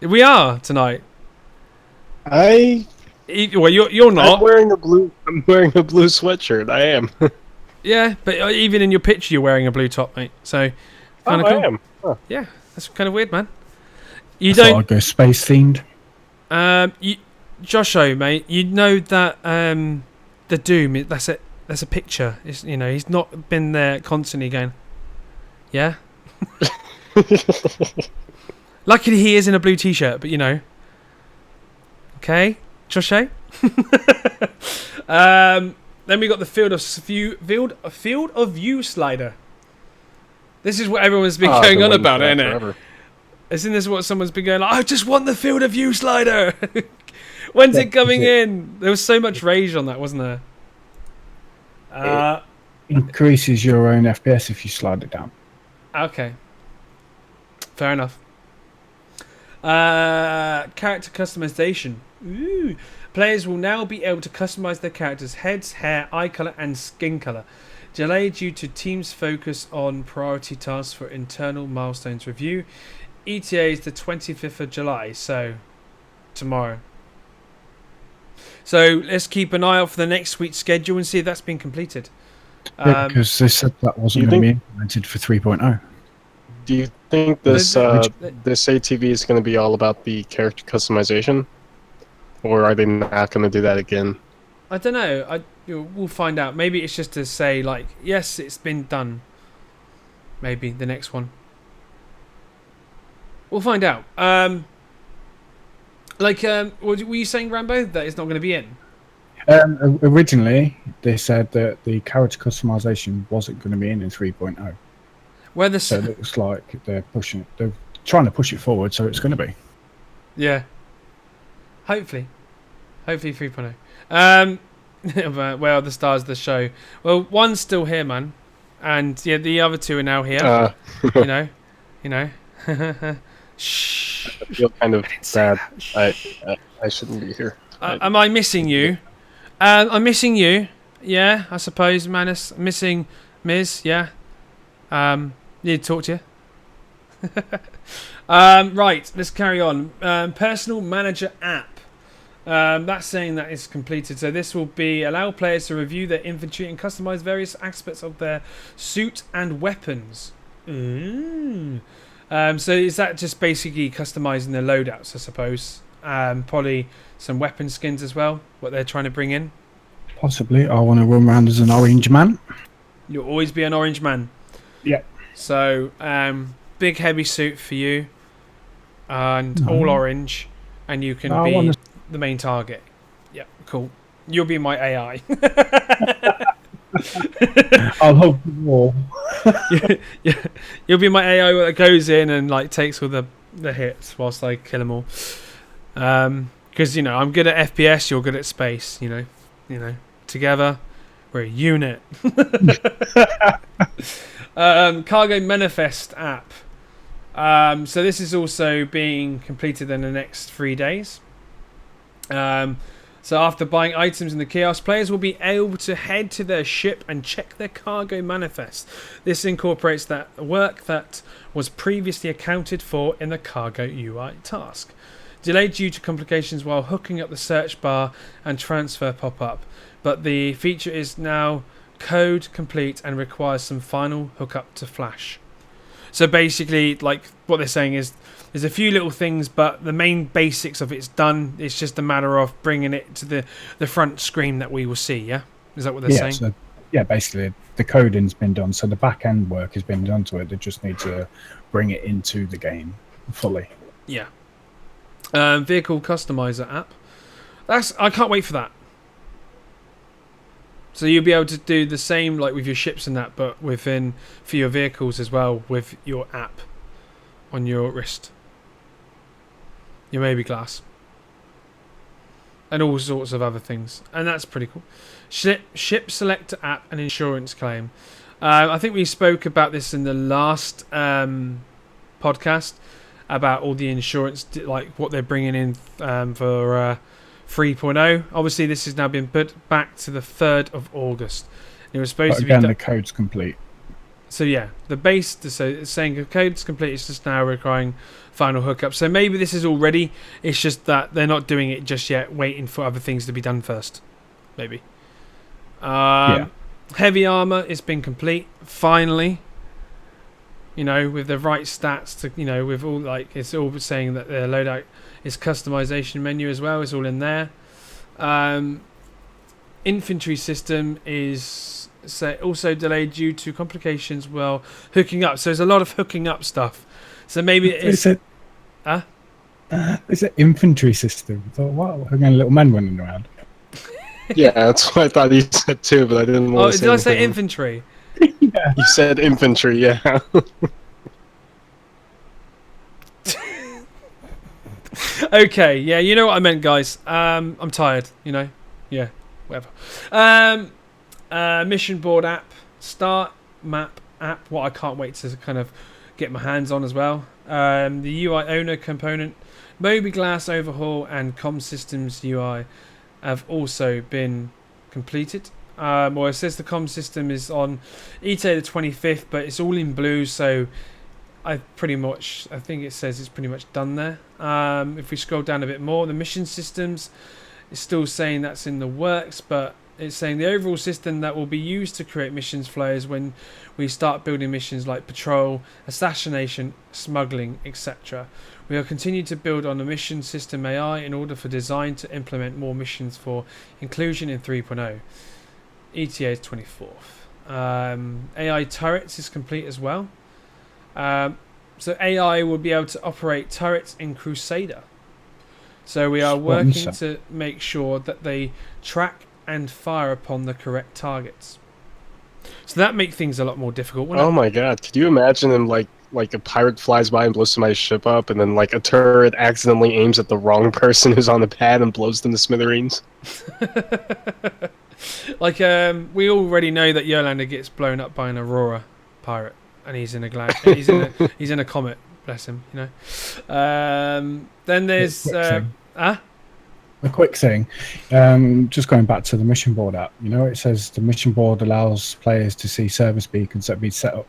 We are tonight. Well, You're not. I'm wearing a blue sweatshirt. I am. Yeah, but even in your picture, you're wearing a blue top, mate. So kind of cool. I am. Huh. Yeah, that's kind of weird, man. You I thought don't. I'd go space themed. Josho, mate. You know that the Doom. That's it. That's a picture. It's, he's not been there constantly going. Yeah. Luckily, he is in a blue t-shirt, but Okay, Josho. Then we got the field of view slider. This is what everyone's been going on about, isn't it? Isn't this what someone's been going like? I just want the field of view slider. When's it coming in? There was so much rage on that, wasn't there? It increases your own FPS if you slide it down. Okay. Fair enough. Character customization. Ooh. Players will now be able to customize their characters' heads, hair, eye color, and skin color. Delayed due to teams' focus on priority tasks for internal milestones review. ETA is the 25th of July, so tomorrow. So let's keep an eye out for the next week's schedule and see if that's been completed. Because they said that wasn't going to be implemented for 3.0. Do you think this ATV is going to be all about the character customization? Or are they not going to do that again? I don't know. We'll find out. Maybe it's just to say, like, yes, it's been done. Maybe the next one. We'll find out. What were you saying, Rambo? That it's not going to be in? Originally, they said that the character customization wasn't going to be in 3.0. So it looks like they're trying to push it forward, so it's going to be. Yeah. Hopefully 3.0. Well, the stars of the show. Well, one's still here, man, and yeah, the other two are now here. You know. Shh. I feel kind of bad. I shouldn't be here. Am I missing you? I'm missing you. Yeah, I suppose, Madness. Missing Myz. Yeah. Need to talk to you. Right, let's carry on. Personal Manager app. That's saying that it's completed. So this will allow players to review their inventory and customize various aspects of their suit and weapons. So is that just basically customizing their loadouts, I suppose? Probably some weapon skins as well, what they're trying to bring in. Possibly. I want to run around as an orange man. You'll always be an orange man. Yeah. So, big heavy suit for you, and all orange, and you can be the main target. Yeah, cool. You'll be my AI. I'll hold the wall. yeah, you'll be my AI that goes in and like takes all the hits whilst I kill them all. Because I'm good at FPS, you're good at space. Together we're a unit. Cargo Manifest app. So this is also being completed in the next 3 days. So after buying items in the kiosk, players will be able to head to their ship and check their cargo manifest. This incorporates that work that was previously accounted for in the cargo UI task. Delayed due to complications while hooking up the search bar and transfer pop-up, but the feature is now code complete and requires some final hookup to Flash. So basically, like what they're saying is there's a few little things, but the main basics of it's done. It's just a matter of bringing it to the front screen that we will see. Yeah, is that what they're saying? So, basically the coding's been done, so the back end work has been done to it. They just need to bring it into the game fully. Yeah. Vehicle customizer app. I can't wait for that. So you'll be able to do the same like with your ships and that, but for your vehicles as well with your app on your wrist. Your maybe glass. And all sorts of other things. And that's pretty cool. Ship selector app and insurance claim. I think we spoke about this in the last podcast about all the insurance, like what they're bringing in for 3.0. Obviously, this has now been put back to the 3rd of August. It was supposed to be the code's complete. So yeah, the base. So it's saying code's complete. It's just now requiring final hookup. So maybe this is all ready. It's just that they're not doing it just yet, waiting for other things to be done first. Maybe. Yeah. Heavy armor has been complete finally. You know, with the right stats to, you know, with all like it's all saying that the loadout is customization menu as well. It's all in there. Infantry system is also delayed due to complications while hooking up. So there's a lot of hooking up stuff. So maybe it's It's an infantry system. I thought, wow, we're getting little men running around. Yeah, that's what I thought you said too, but I didn't want to say did I say anything. infantry? Yeah. You said infantry, yeah. Okay, yeah, you know what I meant, guys. I'm tired, you know. Yeah, whatever. Mission board app, start map app. What I can't wait to kind of get my hands on as well. The UI owner component, Mobi-Glass overhaul, and Com Systems UI have also been completed. Well, it says the Com system is on ETA the 25th, but it's all in blue, so I think it says it's pretty much done there. If we scroll down a bit more, the mission systems is still saying that's in the works, but it's saying the overall system that will be used to create missions flows when we start building missions like patrol, assassination, smuggling, etc. We will continue to build on the mission system AI in order for design to implement more missions for inclusion in 3.0. ETA is 24th. AI turrets is complete as well. So AI will be able to operate turrets in Crusader. So we are working to make sure that they track and fire upon the correct targets. So that makes things a lot more difficult. Oh my god, could you imagine him like a pirate flies by and blows somebody's ship up, and then like a turret accidentally aims at the wrong person who's on the pad and blows them to smithereens? Like we already know that Yolander gets blown up by an Aurora pirate, and he's in a he's in a comet. Bless him, you know. Then there's a quick thing, just going back to the mission board app. You know, it says the mission board allows players to see service beacons that have been set up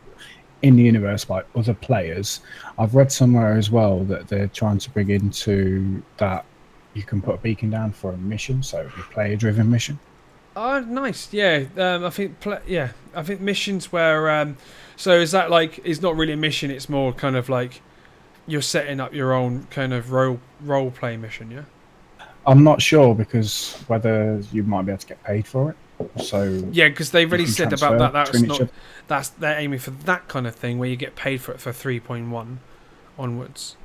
in the universe by other players. I've read somewhere as well that they're trying to bring into that you can put a beacon down for a mission, so a player-driven mission. Oh, nice. Yeah, I think missions where so is that like it's not really a mission? It's more kind of like you're setting up your own kind of role play mission. Yeah. I'm not sure because whether you might be able to get paid for it. So yeah, because they've already said about that. That's between not. each other. That's they're aiming for that kind of thing where you get paid for it for 3.1 onwards,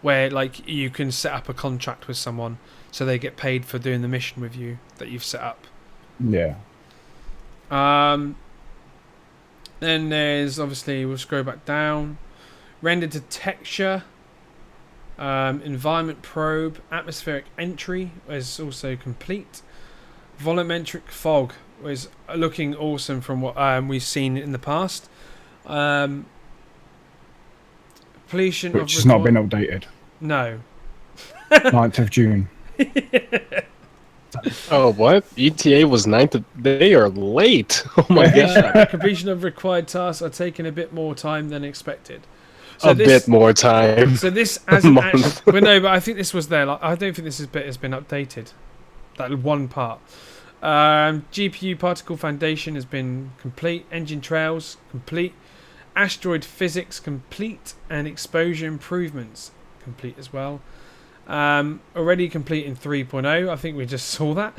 where like you can set up a contract with someone so they get paid for doing the mission with you that you've set up. Yeah. Then there's obviously we'll scroll back down. Render to texture. Environment probe, atmospheric entry is also complete. Volumetric fog was looking awesome from what we've seen in the past. Completion Which has not been updated. No. 9th of June. Oh, what? ETA was 9th. They are late. Oh my god. Completion of required tasks are taking a bit more time than expected. So bit more time. So this hasn't actually... Well, no, but I think this was there. Like, I don't think this bit has been updated. That one part. GPU particle foundation has been complete. Engine trails complete. Asteroid physics complete. And exposure improvements complete as well. Already complete in 3.0. I think we just saw that.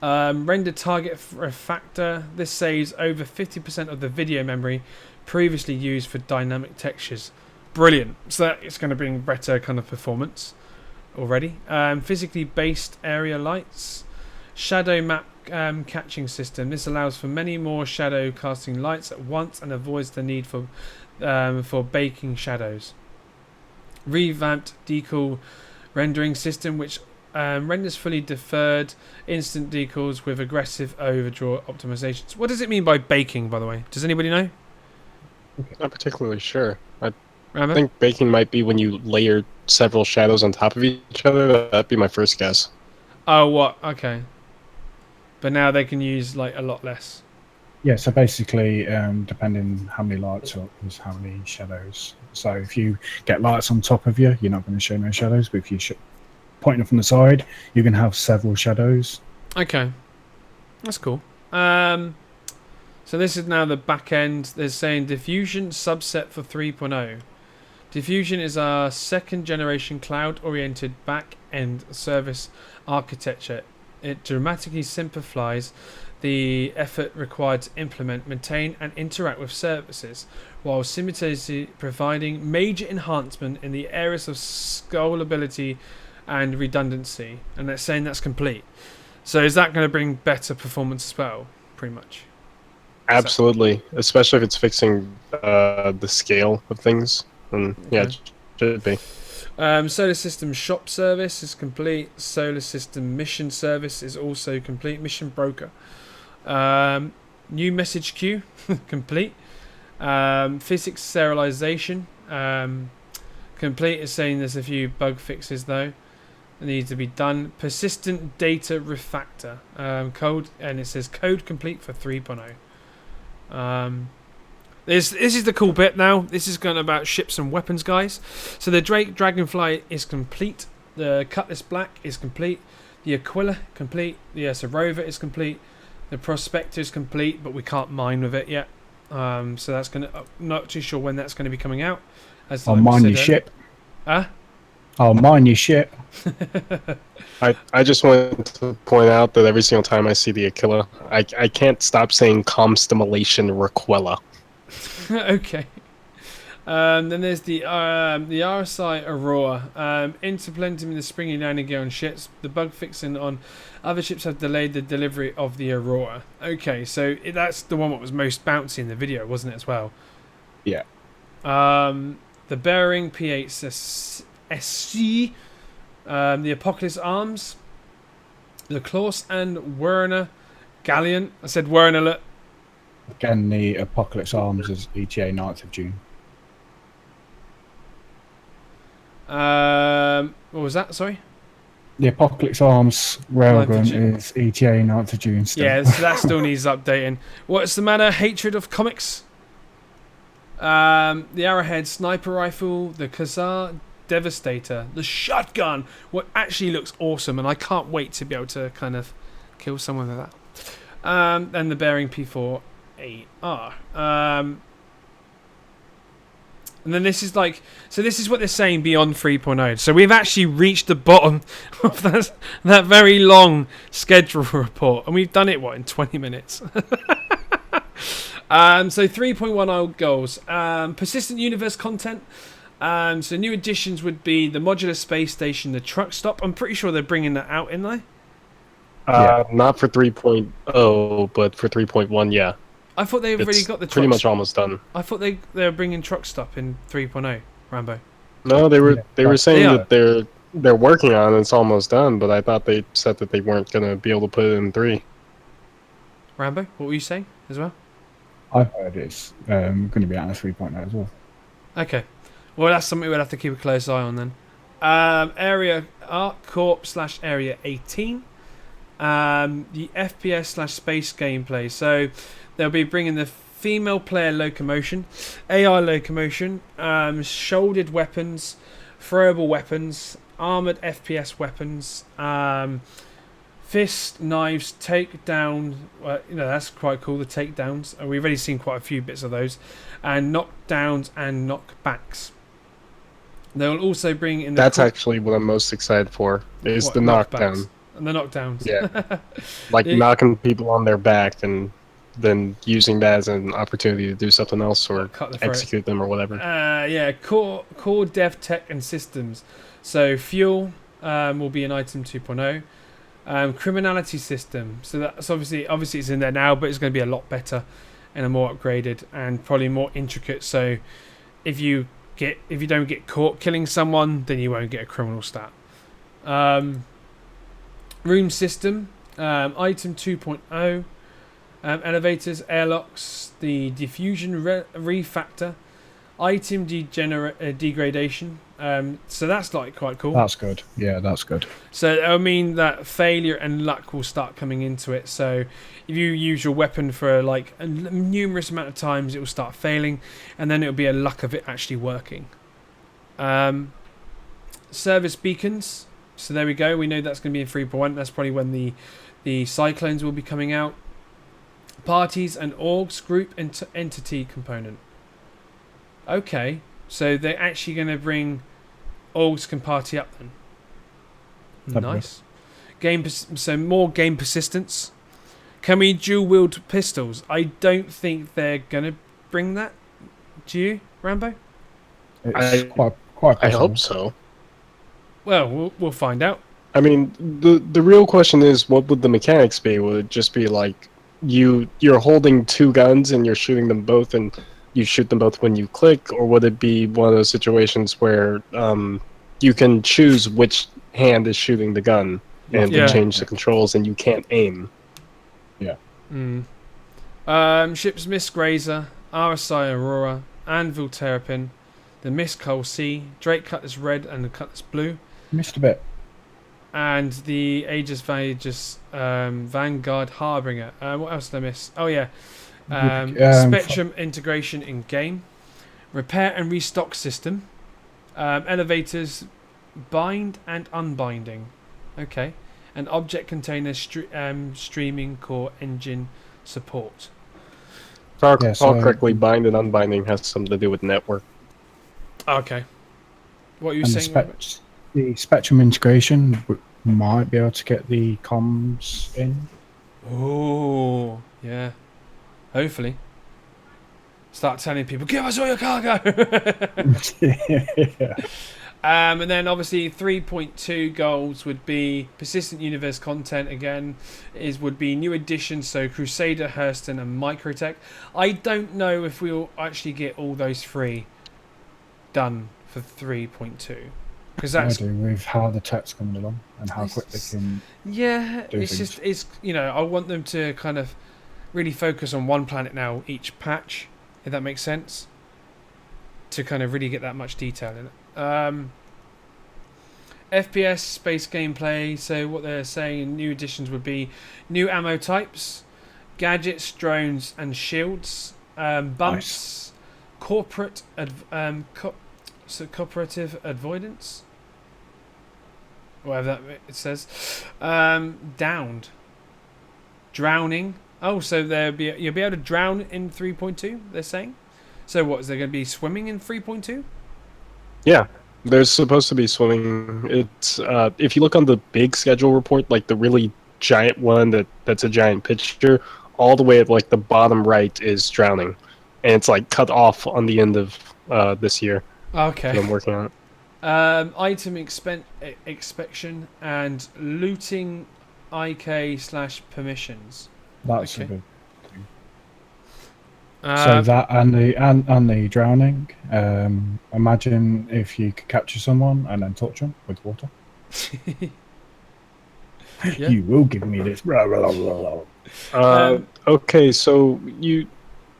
Render target factor. This saves over 50% of the video memory previously used for dynamic textures. Brilliant. So that is going to bring better kind of performance already. Physically based area lights. Shadow map catching system. This allows for many more shadow casting lights at once and avoids the need for baking shadows. Revamped decal rendering system, which renders fully deferred instant decals with aggressive overdraw optimizations. What does it mean by baking, by the way? Does anybody know? Not particularly sure. I think baking might be when you layer several shadows on top of each other. That'd be my first guess. Oh, what? Okay. But now they can use like a lot less. Yeah, so basically, depending how many lights up is how many shadows. So if you get lights on top of you, you're not going to show no shadows. But if you pointing from the side, you can have several shadows. Okay, that's cool. So this is now the back end. They're saying diffusion subset for 3.0. Diffusion is our second generation cloud-oriented back-end service architecture. It dramatically simplifies the effort required to implement, maintain, and interact with services, while simultaneously providing major enhancement in the areas of scalability and redundancy. And they're saying that's complete. So is that going to bring better performance as well, pretty much? Absolutely, especially if it's fixing the scale of things. And yeah, Okay. it should be. Solar System Shop Service is complete. Solar System Mission Service is also complete. Mission Broker. New Message Queue, complete. Physics Serialization, complete. Is saying there's a few bug fixes though that need to be done. Persistent Data Refactor, code, and it says code complete for 3.0. This is the cool bit now. This is going about ships and weapons, guys. So the Dragonfly is complete. The Cutlass Black is complete. The Aquila complete. The Ursa Rover is complete. The Prospector is complete, but we can't mine with it yet. So that's going to... not too sure when that's going to be coming out. I'll mine your ship. Huh? I'll mine your ship. I just wanted to point out that every single time I see the Aquila, I can't stop saying Comstimulation Requella. Okay. Then there's the RSI Aurora. Interplanting the springy landing gear on ships. The bug fixing on other ships have delayed the delivery of the Aurora. Okay, so that's the one that was most bouncy in the video, wasn't it, as well? Yeah. The Bearing P8 SC. The Apocalypse Arms. The Klaus and Werner Galleon. I said Werner, look. Again, the Apocalypse Arms is ETA 9th of June. What was that? Sorry? The Apocalypse Arms 9th of railgun June. is ETA 9th of June still. Yeah, so that still needs updating. What's the matter? Hatred of comics? The Arrowhead Sniper Rifle, the Khazar Devastator, the Shotgun, what actually looks awesome, and I can't wait to be able to kind of kill someone with that. And the Bearing P4AR. And then this is like, so this is what they're saying beyond 3.0. So we've actually reached the bottom of that very long schedule report, and we've done it in 20 minutes. So 3.10 goals. Persistent universe content. So new additions would be the modular space station, the truck stop. I'm pretty sure they're bringing that out, aren't they? Not for 3.0, but for 3.1, yeah. I thought they've already It's got the truck. pretty much almost done. I thought they were bringing truck stop in 3.0, Rambo. No, they were saying They that they're working on it. It's almost done, but I thought they said that they weren't gonna be able to put it in 3. Rambo, what were you saying as well? I've heard it's going to be out in 3.0 as well. Okay. Well, that's something we'll have to keep a close eye on then. Area Arc Corp / Area 18. The FPS / space gameplay. So they'll be bringing the female player locomotion, AI locomotion, shouldered weapons, throwable weapons, armored FPS weapons, fist, knives, takedown. That's quite cool. The takedowns. We've already seen quite a few bits of those, and knockdowns and knockbacks. They will also bring in. That's actually what I'm most excited for. Is What, the knockdown. knockbacks? And the knockdowns. Yeah. Like knocking people on their back and then using that as an opportunity to do something else or Cut the throat. execute them or whatever. Core dev tech and systems. So fuel will be an item 2.0. Criminality system. So that's obviously it's in there now, but it's going to be a lot better and a more upgraded and probably more intricate. So if you don't get caught killing someone, then you won't get a criminal stat. Room system, item 2.0, elevators, airlocks, the diffusion refactor, item degradation, So that's like quite cool. That's good. Yeah, that's good. So I mean that failure and luck will start coming into it. So if you use your weapon for like a numerous amount of times, it will start failing, and then it'll be a luck of it actually working. Service beacons. So there we go. We know that's going to be in 3.1. That's probably when the cyclones will be coming out. Parties and orgs group entity component. Okay, so they're actually going to bring orgs can party up then. Nice. So more game persistence. Can we dual wield pistols? I don't think they're going to bring that. Do you, Rambo? It's quite possible. I hope so. Well, we'll find out. I mean, the real question is, what would the mechanics be? Would it just be like you're holding two guns and you're shooting them both, and you shoot them both when you click, or would it be one of those situations where you can choose which hand is shooting the gun and change the controls, and you can't aim? Yeah. Ships Miss Grazer, RSI Aurora, Anvil Terrapin, the Miss Coal Sea, Drake Cutlass Red and the Cutlass Blue. Missed a bit. And the Aegis Vanguard Harbinger. What else did I miss? Oh yeah. Spectrum integration in game. Repair and restock system. Elevators bind and unbinding. Okay. And object container streaming core engine support. If I recall correctly, bind and unbinding has something to do with network. Okay. What are you saying? The Spectrum integration might be able to get the comms in. Oh, yeah. Hopefully. Start telling people, give us all your cargo! Yeah. And then obviously 3.2 goals would be persistent universe content again, would be new additions, so Crusader, Hurston and Microtech. I don't know if we'll actually get all those three done for 3.2. Because that's with how the tech's coming along and how quick they can. Yeah, do it's things. just I want them to kind of really focus on one planet now each patch, if that makes sense, to kind of really get that much detail in it. FPS space gameplay. So what they're saying in new additions would be new ammo types, gadgets, drones, and shields. Bumps, Nice. cooperative avoidance. Whatever that it says. Downed. Drowning. Oh, so you'll be able to drown in 3.2, they're saying? So what, is there going to be swimming in 3.2? Yeah, there's supposed to be swimming. It's if you look on the big schedule report, like the really giant one that's a giant picture, all the way at like the bottom right is drowning. And it's like cut off on the end of this year. Okay. So I'm working on it. Item inspection and looting IK/permissions. That's Okay. a good thing. So that and the drowning. Imagine if you could capture someone and then torture them with water. Yeah. You will give me this. Okay, so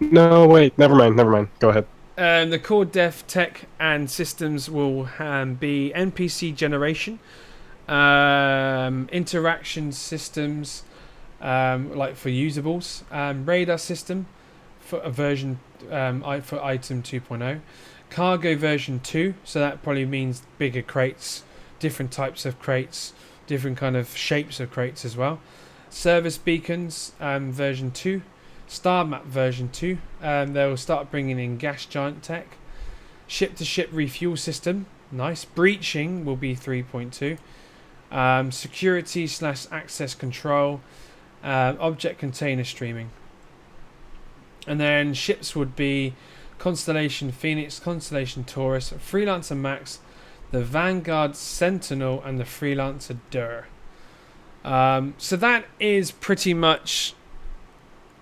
no, wait, never mind. Go ahead. The core dev tech and systems will be NPC generation, interaction systems, like for usables, radar system for a version for item 2.0, cargo version 2. So that probably means bigger crates, different types of crates, different kind of shapes of crates as well. Service beacons version 2. Star map version 2. They'll start bringing in gas giant tech. Ship-to-ship refuel system. Nice. Breaching will be 3.2. Security/access control. Object container streaming. And then ships would be Constellation Phoenix, Constellation Taurus, Freelancer Max, the Vanguard Sentinel, and the Freelancer Dur. So that is pretty much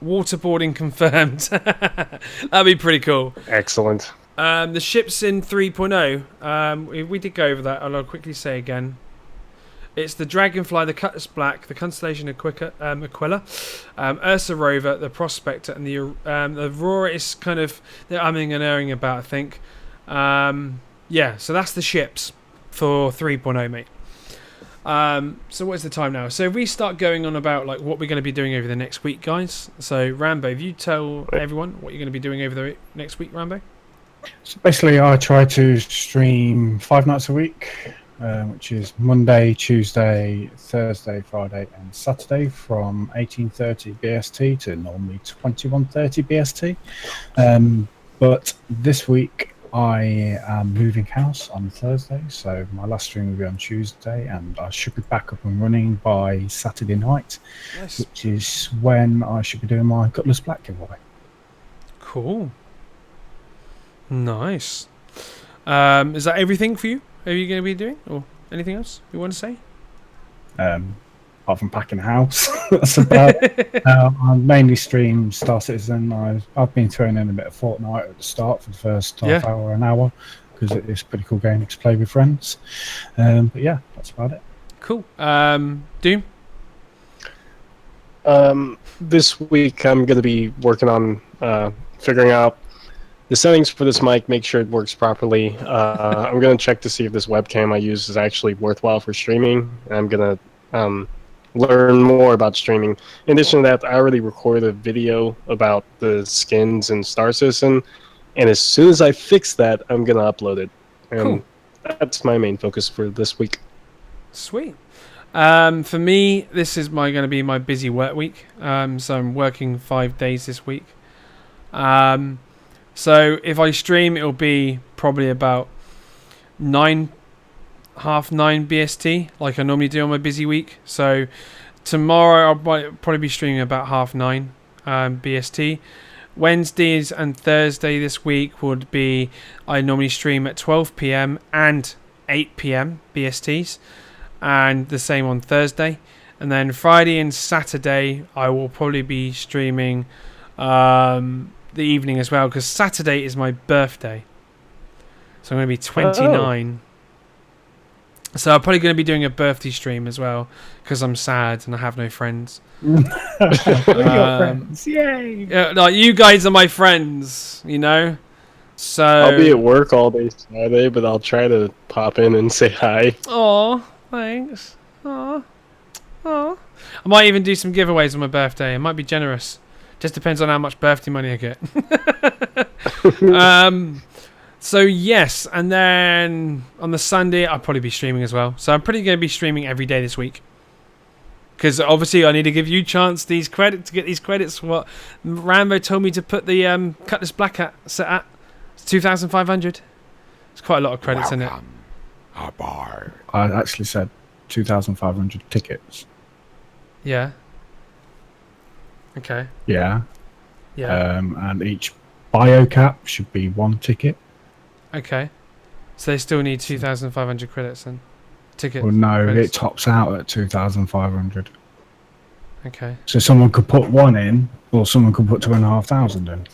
waterboarding confirmed. That'd be pretty cool. Excellent. The ships in 3.0, we did go over that. I'll quickly say again. It's the Dragonfly, the Cutlass Black, the Constellation Aquila, Ursa Rover, the Prospector, and the Aurora is kind of they're umming and erring about, I think. Yeah, so that's the ships for 3.0, mate. So what's the time now? So if we start going on about like what we're going to be doing over the next week, guys. So Rambo, if you tell everyone what you're going to be doing over the next week, Rambo. So basically, I try to stream 5 nights a week, which is Monday, Tuesday, Thursday, Friday, and Saturday from 18:30 BST to normally 21:30 BST. But this week I am moving house on Thursday, so my last stream will be on Tuesday, and I should be back up and running by Saturday night, Nice. which is when I should be doing my Gutless Black giveaway. Cool. Nice. Is that everything for you? Are you going to be doing, or anything else you want to say? Apart from packing a house, that's about. I mainly stream Star Citizen. I've been throwing in a bit of Fortnite at the start for the first half hour, an hour, because it's a pretty cool game to play with friends. But yeah, that's about it. Cool. Doom? This week I'm going to be working on figuring out the settings for this mic, make sure it works properly. I'm going to check to see if this webcam I use is actually worthwhile for streaming. I'm going to learn more about streaming. In addition to that, I already recorded a video about the skins in Star Citizen, and as soon as I fix that, I'm going to upload it. And Cool. That's my main focus for this week. Sweet. For me, this is going to be my busy work week. So I'm working 5 days this week. So if I stream, it'll be probably about 9:30 BST, like I normally do on my busy week. So tomorrow I'll probably be streaming about 9:30 BST. Wednesdays and Thursday this week would be, I normally stream at 12 PM and 8 PM BSTs, and the same on Thursday. And then Friday and Saturday I will probably be streaming the evening as well, because Saturday is my birthday, so I'm going to be 29. So I'm probably going to be doing a birthday stream as well, because I'm sad and I have no friends. Your friends, yay! Yeah, like, you guys are my friends, you know. So I'll be at work all day Saturday, but I'll try to pop in and say hi. Aw, thanks. Aw. I might even do some giveaways on my birthday. I might be generous. Just depends on how much birthday money I get. So yes, and then on the Sunday I'll probably be streaming as well. So I'm probably going to be streaming every day this week, because obviously I need to give you a chance to get these credits. What Rambo told me to put the Cutlass Black set at. It's 2,500. It's quite a lot of credits in it. Aboard. I actually said 2,500 tickets. Yeah. Okay. Yeah. Yeah. And each bio cap should be 1 ticket. Okay. So they still need 2,500 credits then. Ticket. Well, no, credits. it tops out at 2,500. Okay. So someone could put 1 in, or someone could put 2,500 in.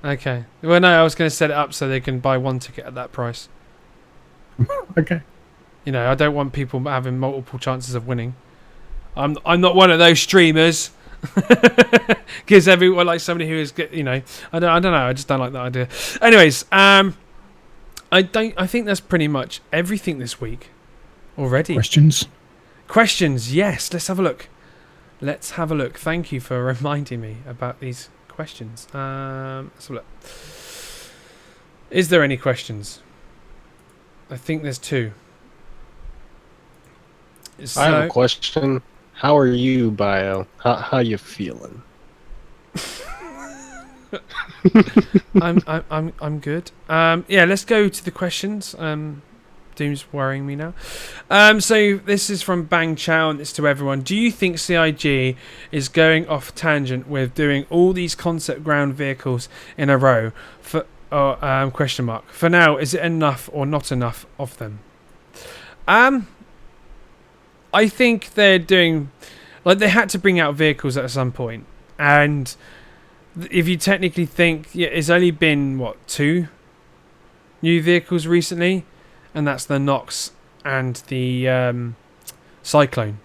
Okay. Well, no, I was going to set it up so they can buy 1 ticket at that price. Okay. You know, I don't want people having multiple chances of winning. I'm not one of those streamers. Gives everyone like somebody who is, you know, I don't know. I just don't like that idea. Anyways, I think that's pretty much everything this week already. Questions, yes. Let's have a look. Thank you for reminding me about these questions. Let's have a look. Is there any questions? I think there's 2. So, I have a question. How are you, Bio? How you feeling? I'm good. Yeah, let's go to the questions. Doom's worrying me now. So this is from Bang Chow, and it's to everyone. Do you think CIG is going off tangent with doing all these concept ground vehicles in a row? Question mark. For now, is it enough or not enough of them? I think they're doing, like, they had to bring out vehicles at some point, and if you technically think, yeah, it's only been 2 new vehicles recently, and that's the Nox and the Cyclone.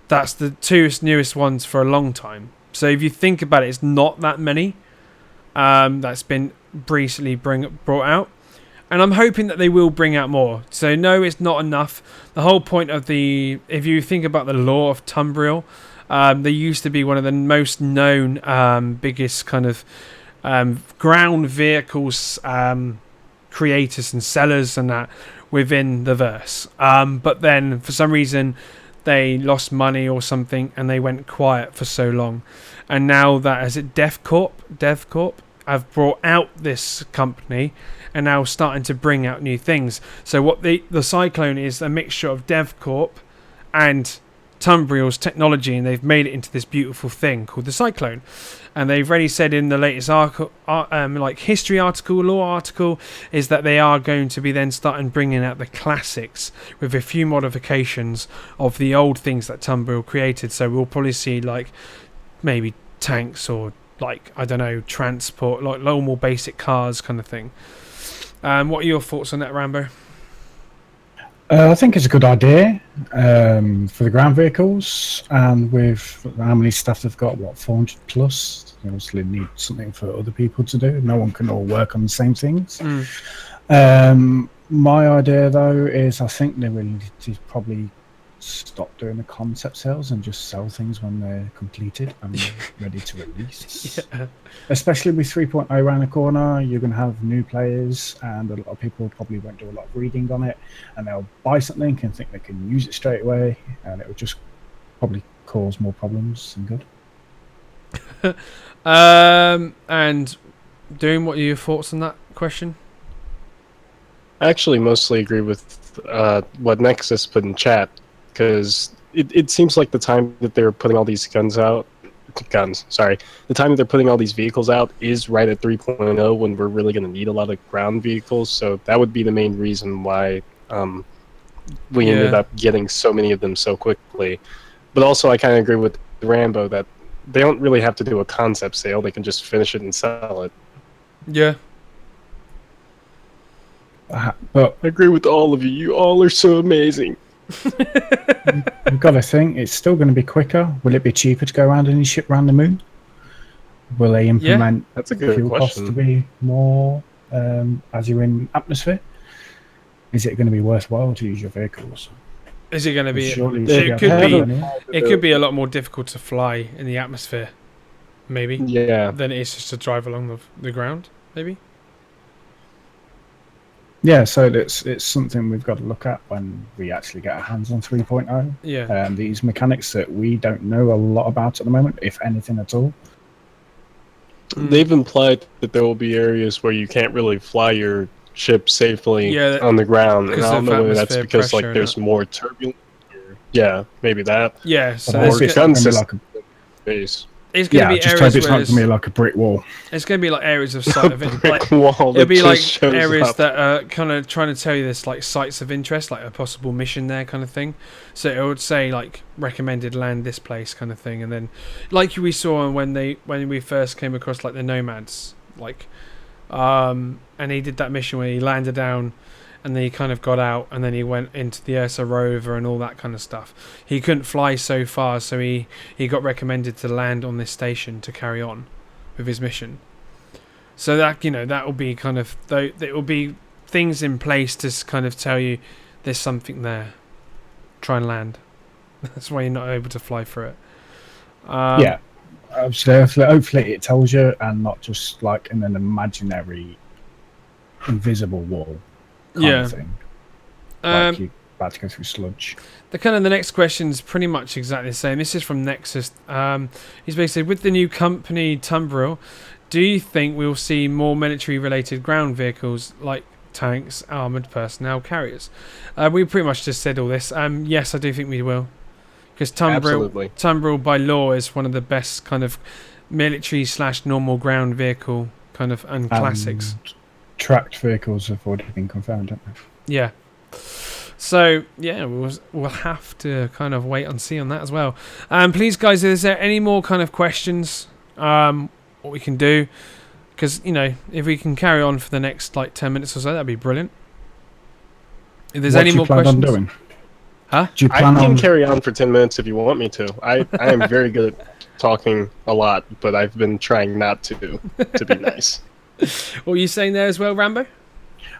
That's the 2 newest ones for a long time. So if you think about it, it's not that many that's been recently brought out. and I'm hoping that they will bring out more. So no, it's not enough. The whole point of if you think about the lore of Tumbril, they used to be one of the most known, biggest kind of ground vehicles creators and sellers and that within the verse. But then for some reason they lost money or something and they went quiet for so long. And now that, is it DevCorp have brought out this company and now starting to bring out new things. So what the Cyclone is a mixture of DevCorp and Tumbril's technology, and they've made it into this beautiful thing called the Cyclone. And they've already said in the latest history article, lore article, is that they are going to be then starting bringing out the classics with a few modifications of the old things that Tumbril created. So we'll probably see like maybe tanks or like, I don't know, transport, like normal basic cars kind of thing. What are your thoughts on that, Rambo? I think it's a good idea for the ground vehicles, and with how many staff they've got, 400 plus, they obviously need something for other people to do. No one can all work on the same things. My idea, though, is I think they really need to probably stop doing the concept sales and just sell things when they're completed and ready to release. Yeah. Especially with 3.0 around the corner, you're going to have new players, and a lot of people probably won't do a lot of reading on it, and they'll buy something and think they can use it straight away, and it will just probably cause more problems than good. And Doom, what are your thoughts on that question? I actually mostly agree with what Nexus put in chat, because it seems like the time that they're putting all these the time that they're putting all these vehicles out is right at 3.0, when we're really going to need a lot of ground vehicles. So that would be the main reason why we ended up getting so many of them so quickly. But also, I kind of agree with Rambo that they don't really have to do a concept sale. They can just finish it and sell it. Yeah. But I agree with all of you. You all are so amazing. You've got to think, it's still going to be quicker. Will it be cheaper to go around any ship around the moon? Will they implement that's a good fuel costs question. to be more as you're in atmosphere? Is it going to be worthwhile to use your vehicles? Is it going to be? Surely It could be a lot more difficult to fly in the atmosphere, maybe. Yeah. Than it is just to drive along the ground, maybe. Yeah, so it's something we've got to look at when we actually get our hands on 3.0. Yeah. These mechanics that we don't know a lot about at the moment, if anything at all. They've implied that there will be areas where you can't really fly your ship safely on the ground, and I don't know whether that's because like there's more turbulence. Yeah, maybe that. Yeah, so there's gun system base. It's going to be just areas hope it's where not going to be like a brick wall. It's going to be like areas of sight of interest. Like, wall it'll be like shows areas up. that are kind of trying to tell you this, like sites of interest, like a possible mission there kind of thing. So it would say like recommended land this place kind of thing, and then like we saw when we first came across like the nomads, like and he did that mission where he landed down and then he kind of got out, and then he went into the Ursa rover and all that kind of stuff. He couldn't fly so far, so he got recommended to land on this station to carry on with his mission. So that, that will be kind of, it will be things in place to kind of tell you there's something there. Try and land. That's why you're not able to fly through it. Yeah. Hopefully it tells you, and not just like in an imaginary invisible wall. Kind of thing. Like you're about to go through sludge. The next question is pretty much exactly the same. This is from Nexus. He's basically, with the new company Tumbril, do you think we'll see more military-related ground vehicles like tanks, armoured personnel carriers? We pretty much just said all this. Yes, I do think we will. Because Tumbril by law is one of the best kind of military/normal ground vehicle kind of and classics. Tracked vehicles have already been confirmed, haven't they? Yeah. So yeah, we'll have to kind of wait and see on that as well. Please, guys, is there any more kind of questions? What we can do, because if we can carry on for the next like 10 minutes or so, that'd be brilliant. If there's any more questions, doing? Huh? Do you I can carry on for 10 minutes if you want me to. I am very good at talking a lot, but I've been trying not to be nice. What were you saying there as well, Rambo?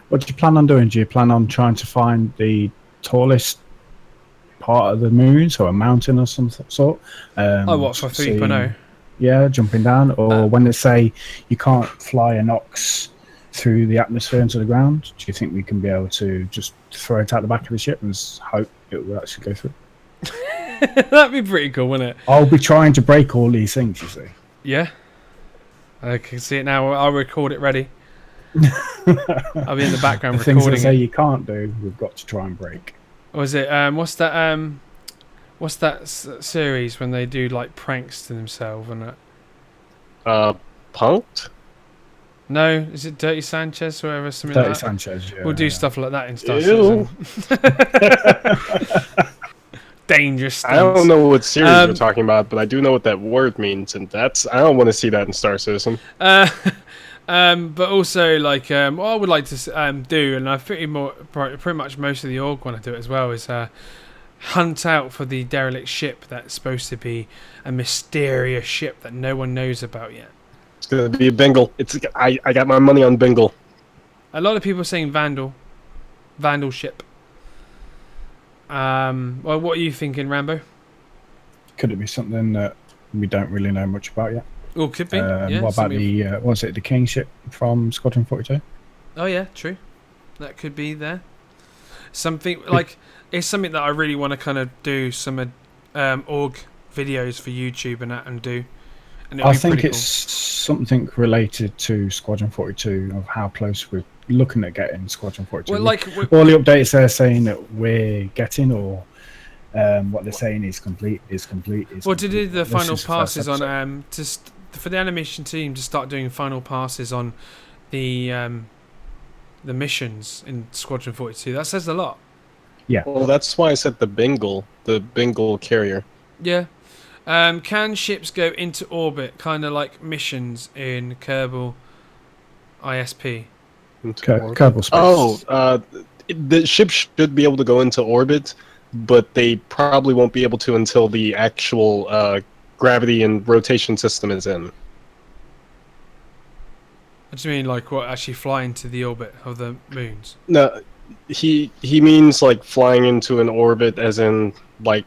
What do you plan on doing? Do you plan on trying to find the tallest part of the moon, so a mountain or some sort? What, for 3.0? Yeah, jumping down, or when they say you can't fly a Nox through the atmosphere into the ground, do you think we can be able to just throw it out the back of the ship and hope it will actually go through? That'd be pretty cool, wouldn't it? I'll be trying to break all these things, you see. Yeah. I can see it now. I'll record it ready. I'll be in the background the things recording that say it. you can't do, we've got to try and break. Or is it, what's that series when they do like pranks to themselves and that? Punked? No, is it Dirty Sanchez or whatever? Something Dirty like that? Sanchez, yeah. We'll do stuff like that in Star Ew. Citizen. Dangerous stunts. I don't know what series you're talking about, but I do know what that word means, and I don't want to see that in Star Citizen. But also, like, what I would like to do, and I pretty much most of the org want to do it as well, is hunt out for the derelict ship that's supposed to be a mysterious ship that no one knows about yet. It's gonna be a Bengal. I got my money on Bengal. A lot of people are saying Vandal ship. Well, what are you thinking, Rambo? Could it be something that we don't really know much about yet? Oh, could be. Yeah, what about the King ship from Squadron 42? Oh yeah, true. That could be there. Something like it's something that I really want to kind of do some org videos for YouTube and that and do. And I think it's something related to Squadron 42 of how close we're looking at getting Squadron 42. Well, like all the updates they're saying that we're getting, or what they're saying is complete. Well, to do the final passes on for the animation team to start doing final passes on the missions in Squadron 42. That says a lot. Yeah. Well, that's why I said the Bengal carrier. Yeah. Can ships go into orbit, kind of like missions in Kerbal ISP? Kerbal Space. Oh, the ship should be able to go into orbit, but they probably won't be able to until the actual gravity and rotation system is in. What do you mean, like what, actually fly into the orbit of the moons? No, he means like flying into an orbit as in like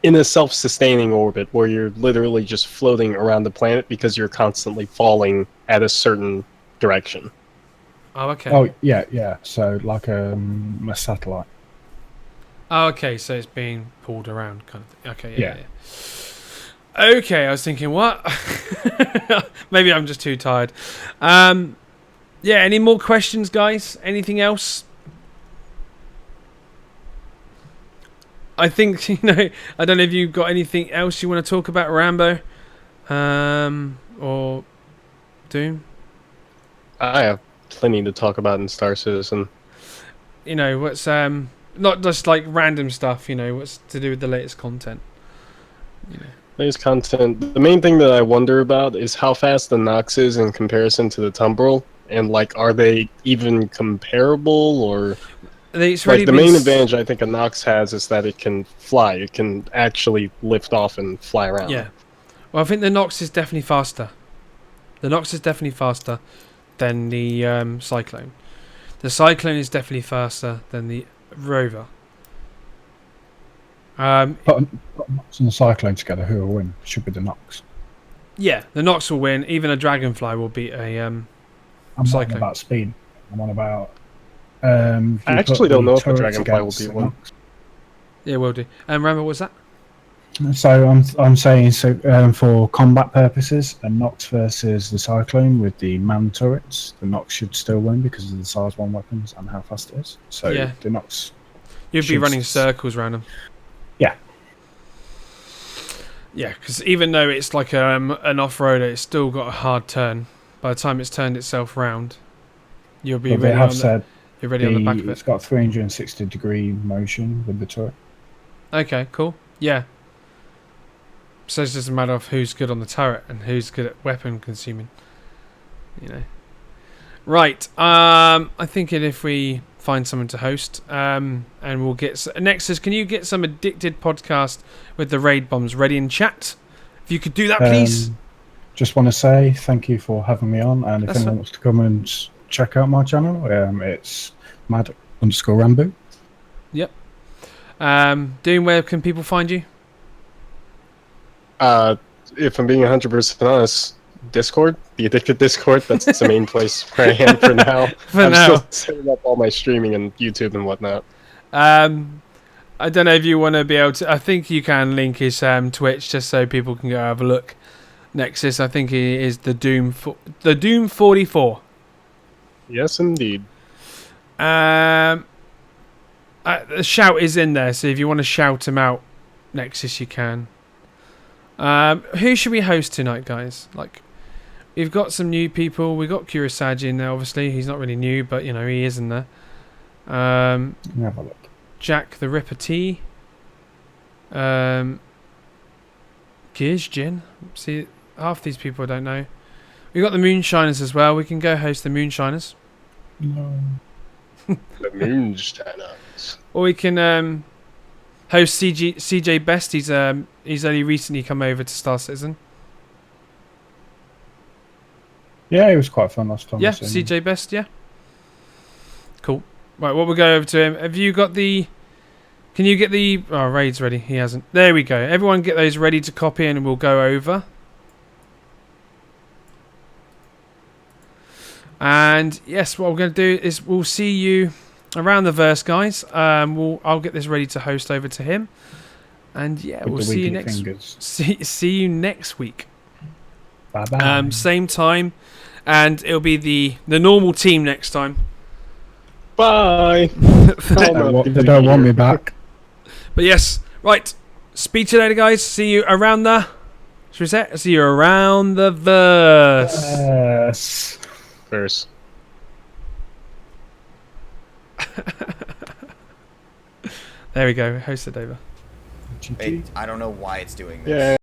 in a self-sustaining orbit where you're literally just floating around the planet because you're constantly falling at a certain direction. Oh, okay. Oh, yeah. So like a satellite. Oh, okay. So it's being pulled around, kind of thing. Okay, yeah. Okay, I was thinking, what? Maybe I'm just too tired. Yeah. Any more questions, guys? Anything else? I think, I don't know if you've got anything else you want to talk about, Rambo, or Doom. I have plenty to talk about in Star Citizen. What's not just like random stuff. What's to do with the latest content. Latest content. The main thing that I wonder about is how fast the Nox is in comparison to the Tumbril, and like, are they even comparable or? The main advantage I think a Nox has is that it can fly. It can actually lift off and fly around. Yeah. Well, I think the Nox is definitely faster. The Nox is definitely faster than the Cyclone. The Cyclone is definitely faster than the Rover. Put Nox and the Cyclone together, who will win? Should be the Nox. Yeah, the Nox will win. Even a Dragonfly will beat a I'm Cyclone. on about speed. I'm on about... I actually don't know if the Dragonfly will beat one. Yeah, will do. Rambo, what's that? So I'm saying for combat purposes, a Nox versus the Cyclone with the man turrets, the Nox should still win because of the size 1 weapons and how fast it is. So yeah. The Nox. You'd be running circles around them. Yeah. Yeah, because even though it's like an off-roader, it's still got a hard turn. By the time it's turned itself round, you'll be ready. You're ready on the back of it. It's got 360-degree motion with the turret. Okay, cool. Yeah. So it's just a matter of who's good on the turret and who's good at weapon consuming. Right. I think if we find someone to host, and we'll get Nexus. Can you get some addicted podcast with the raid bombs ready in chat? If you could do that, please. Just want to say thank you for having me on, and if anyone wants to come and check out my channel. It's mad_rambo. Yep. Doom, where can people find you? If I'm being 100% honest, Discord, the Addicted Discord, that's the main place where I am for now. I'm still setting up all my streaming and YouTube and whatnot. I don't know if you want to be able to. I think you can link his Twitch just so people can go have a look. Nexus, I think he is the Doom 44. Yes, indeed. The shout is in there, so if you want to shout him out, Nexus, you can. Who should we host tonight, guys? Like, we've got some new people. We've got CryEngine in there, obviously. He's not really new, but, you know, he is in there. Have a look. Jack the Ripper T. Gears Gin. See, half these people I don't know. We've got the Moonshiners as well. We can go host the Moonshiners. No. The Moonshiners. Or we can host CJ Best. He's only recently come over to Star Citizen. Yeah, it was quite fun last time. Yeah, CJ Best, yeah. Cool. Right, well, we'll go over to him. Have you got the... Can you get the... Oh, raid's ready. He hasn't. There we go. Everyone get those ready to copy and we'll go over. And, yes, what we're going to do is we'll see you around the verse, guys. I'll get this ready to host over to him. And, yeah, we'll see you next... See you next week. Bye-bye. Same time. And it'll be the normal team next time. Bye. They don't want me back. But yes, right. Speak to you later, guys. See you around the... Should we say it? See you around the verse. Yes. Verse. There we go. Host it over. I don't know why it's doing this. Yeah.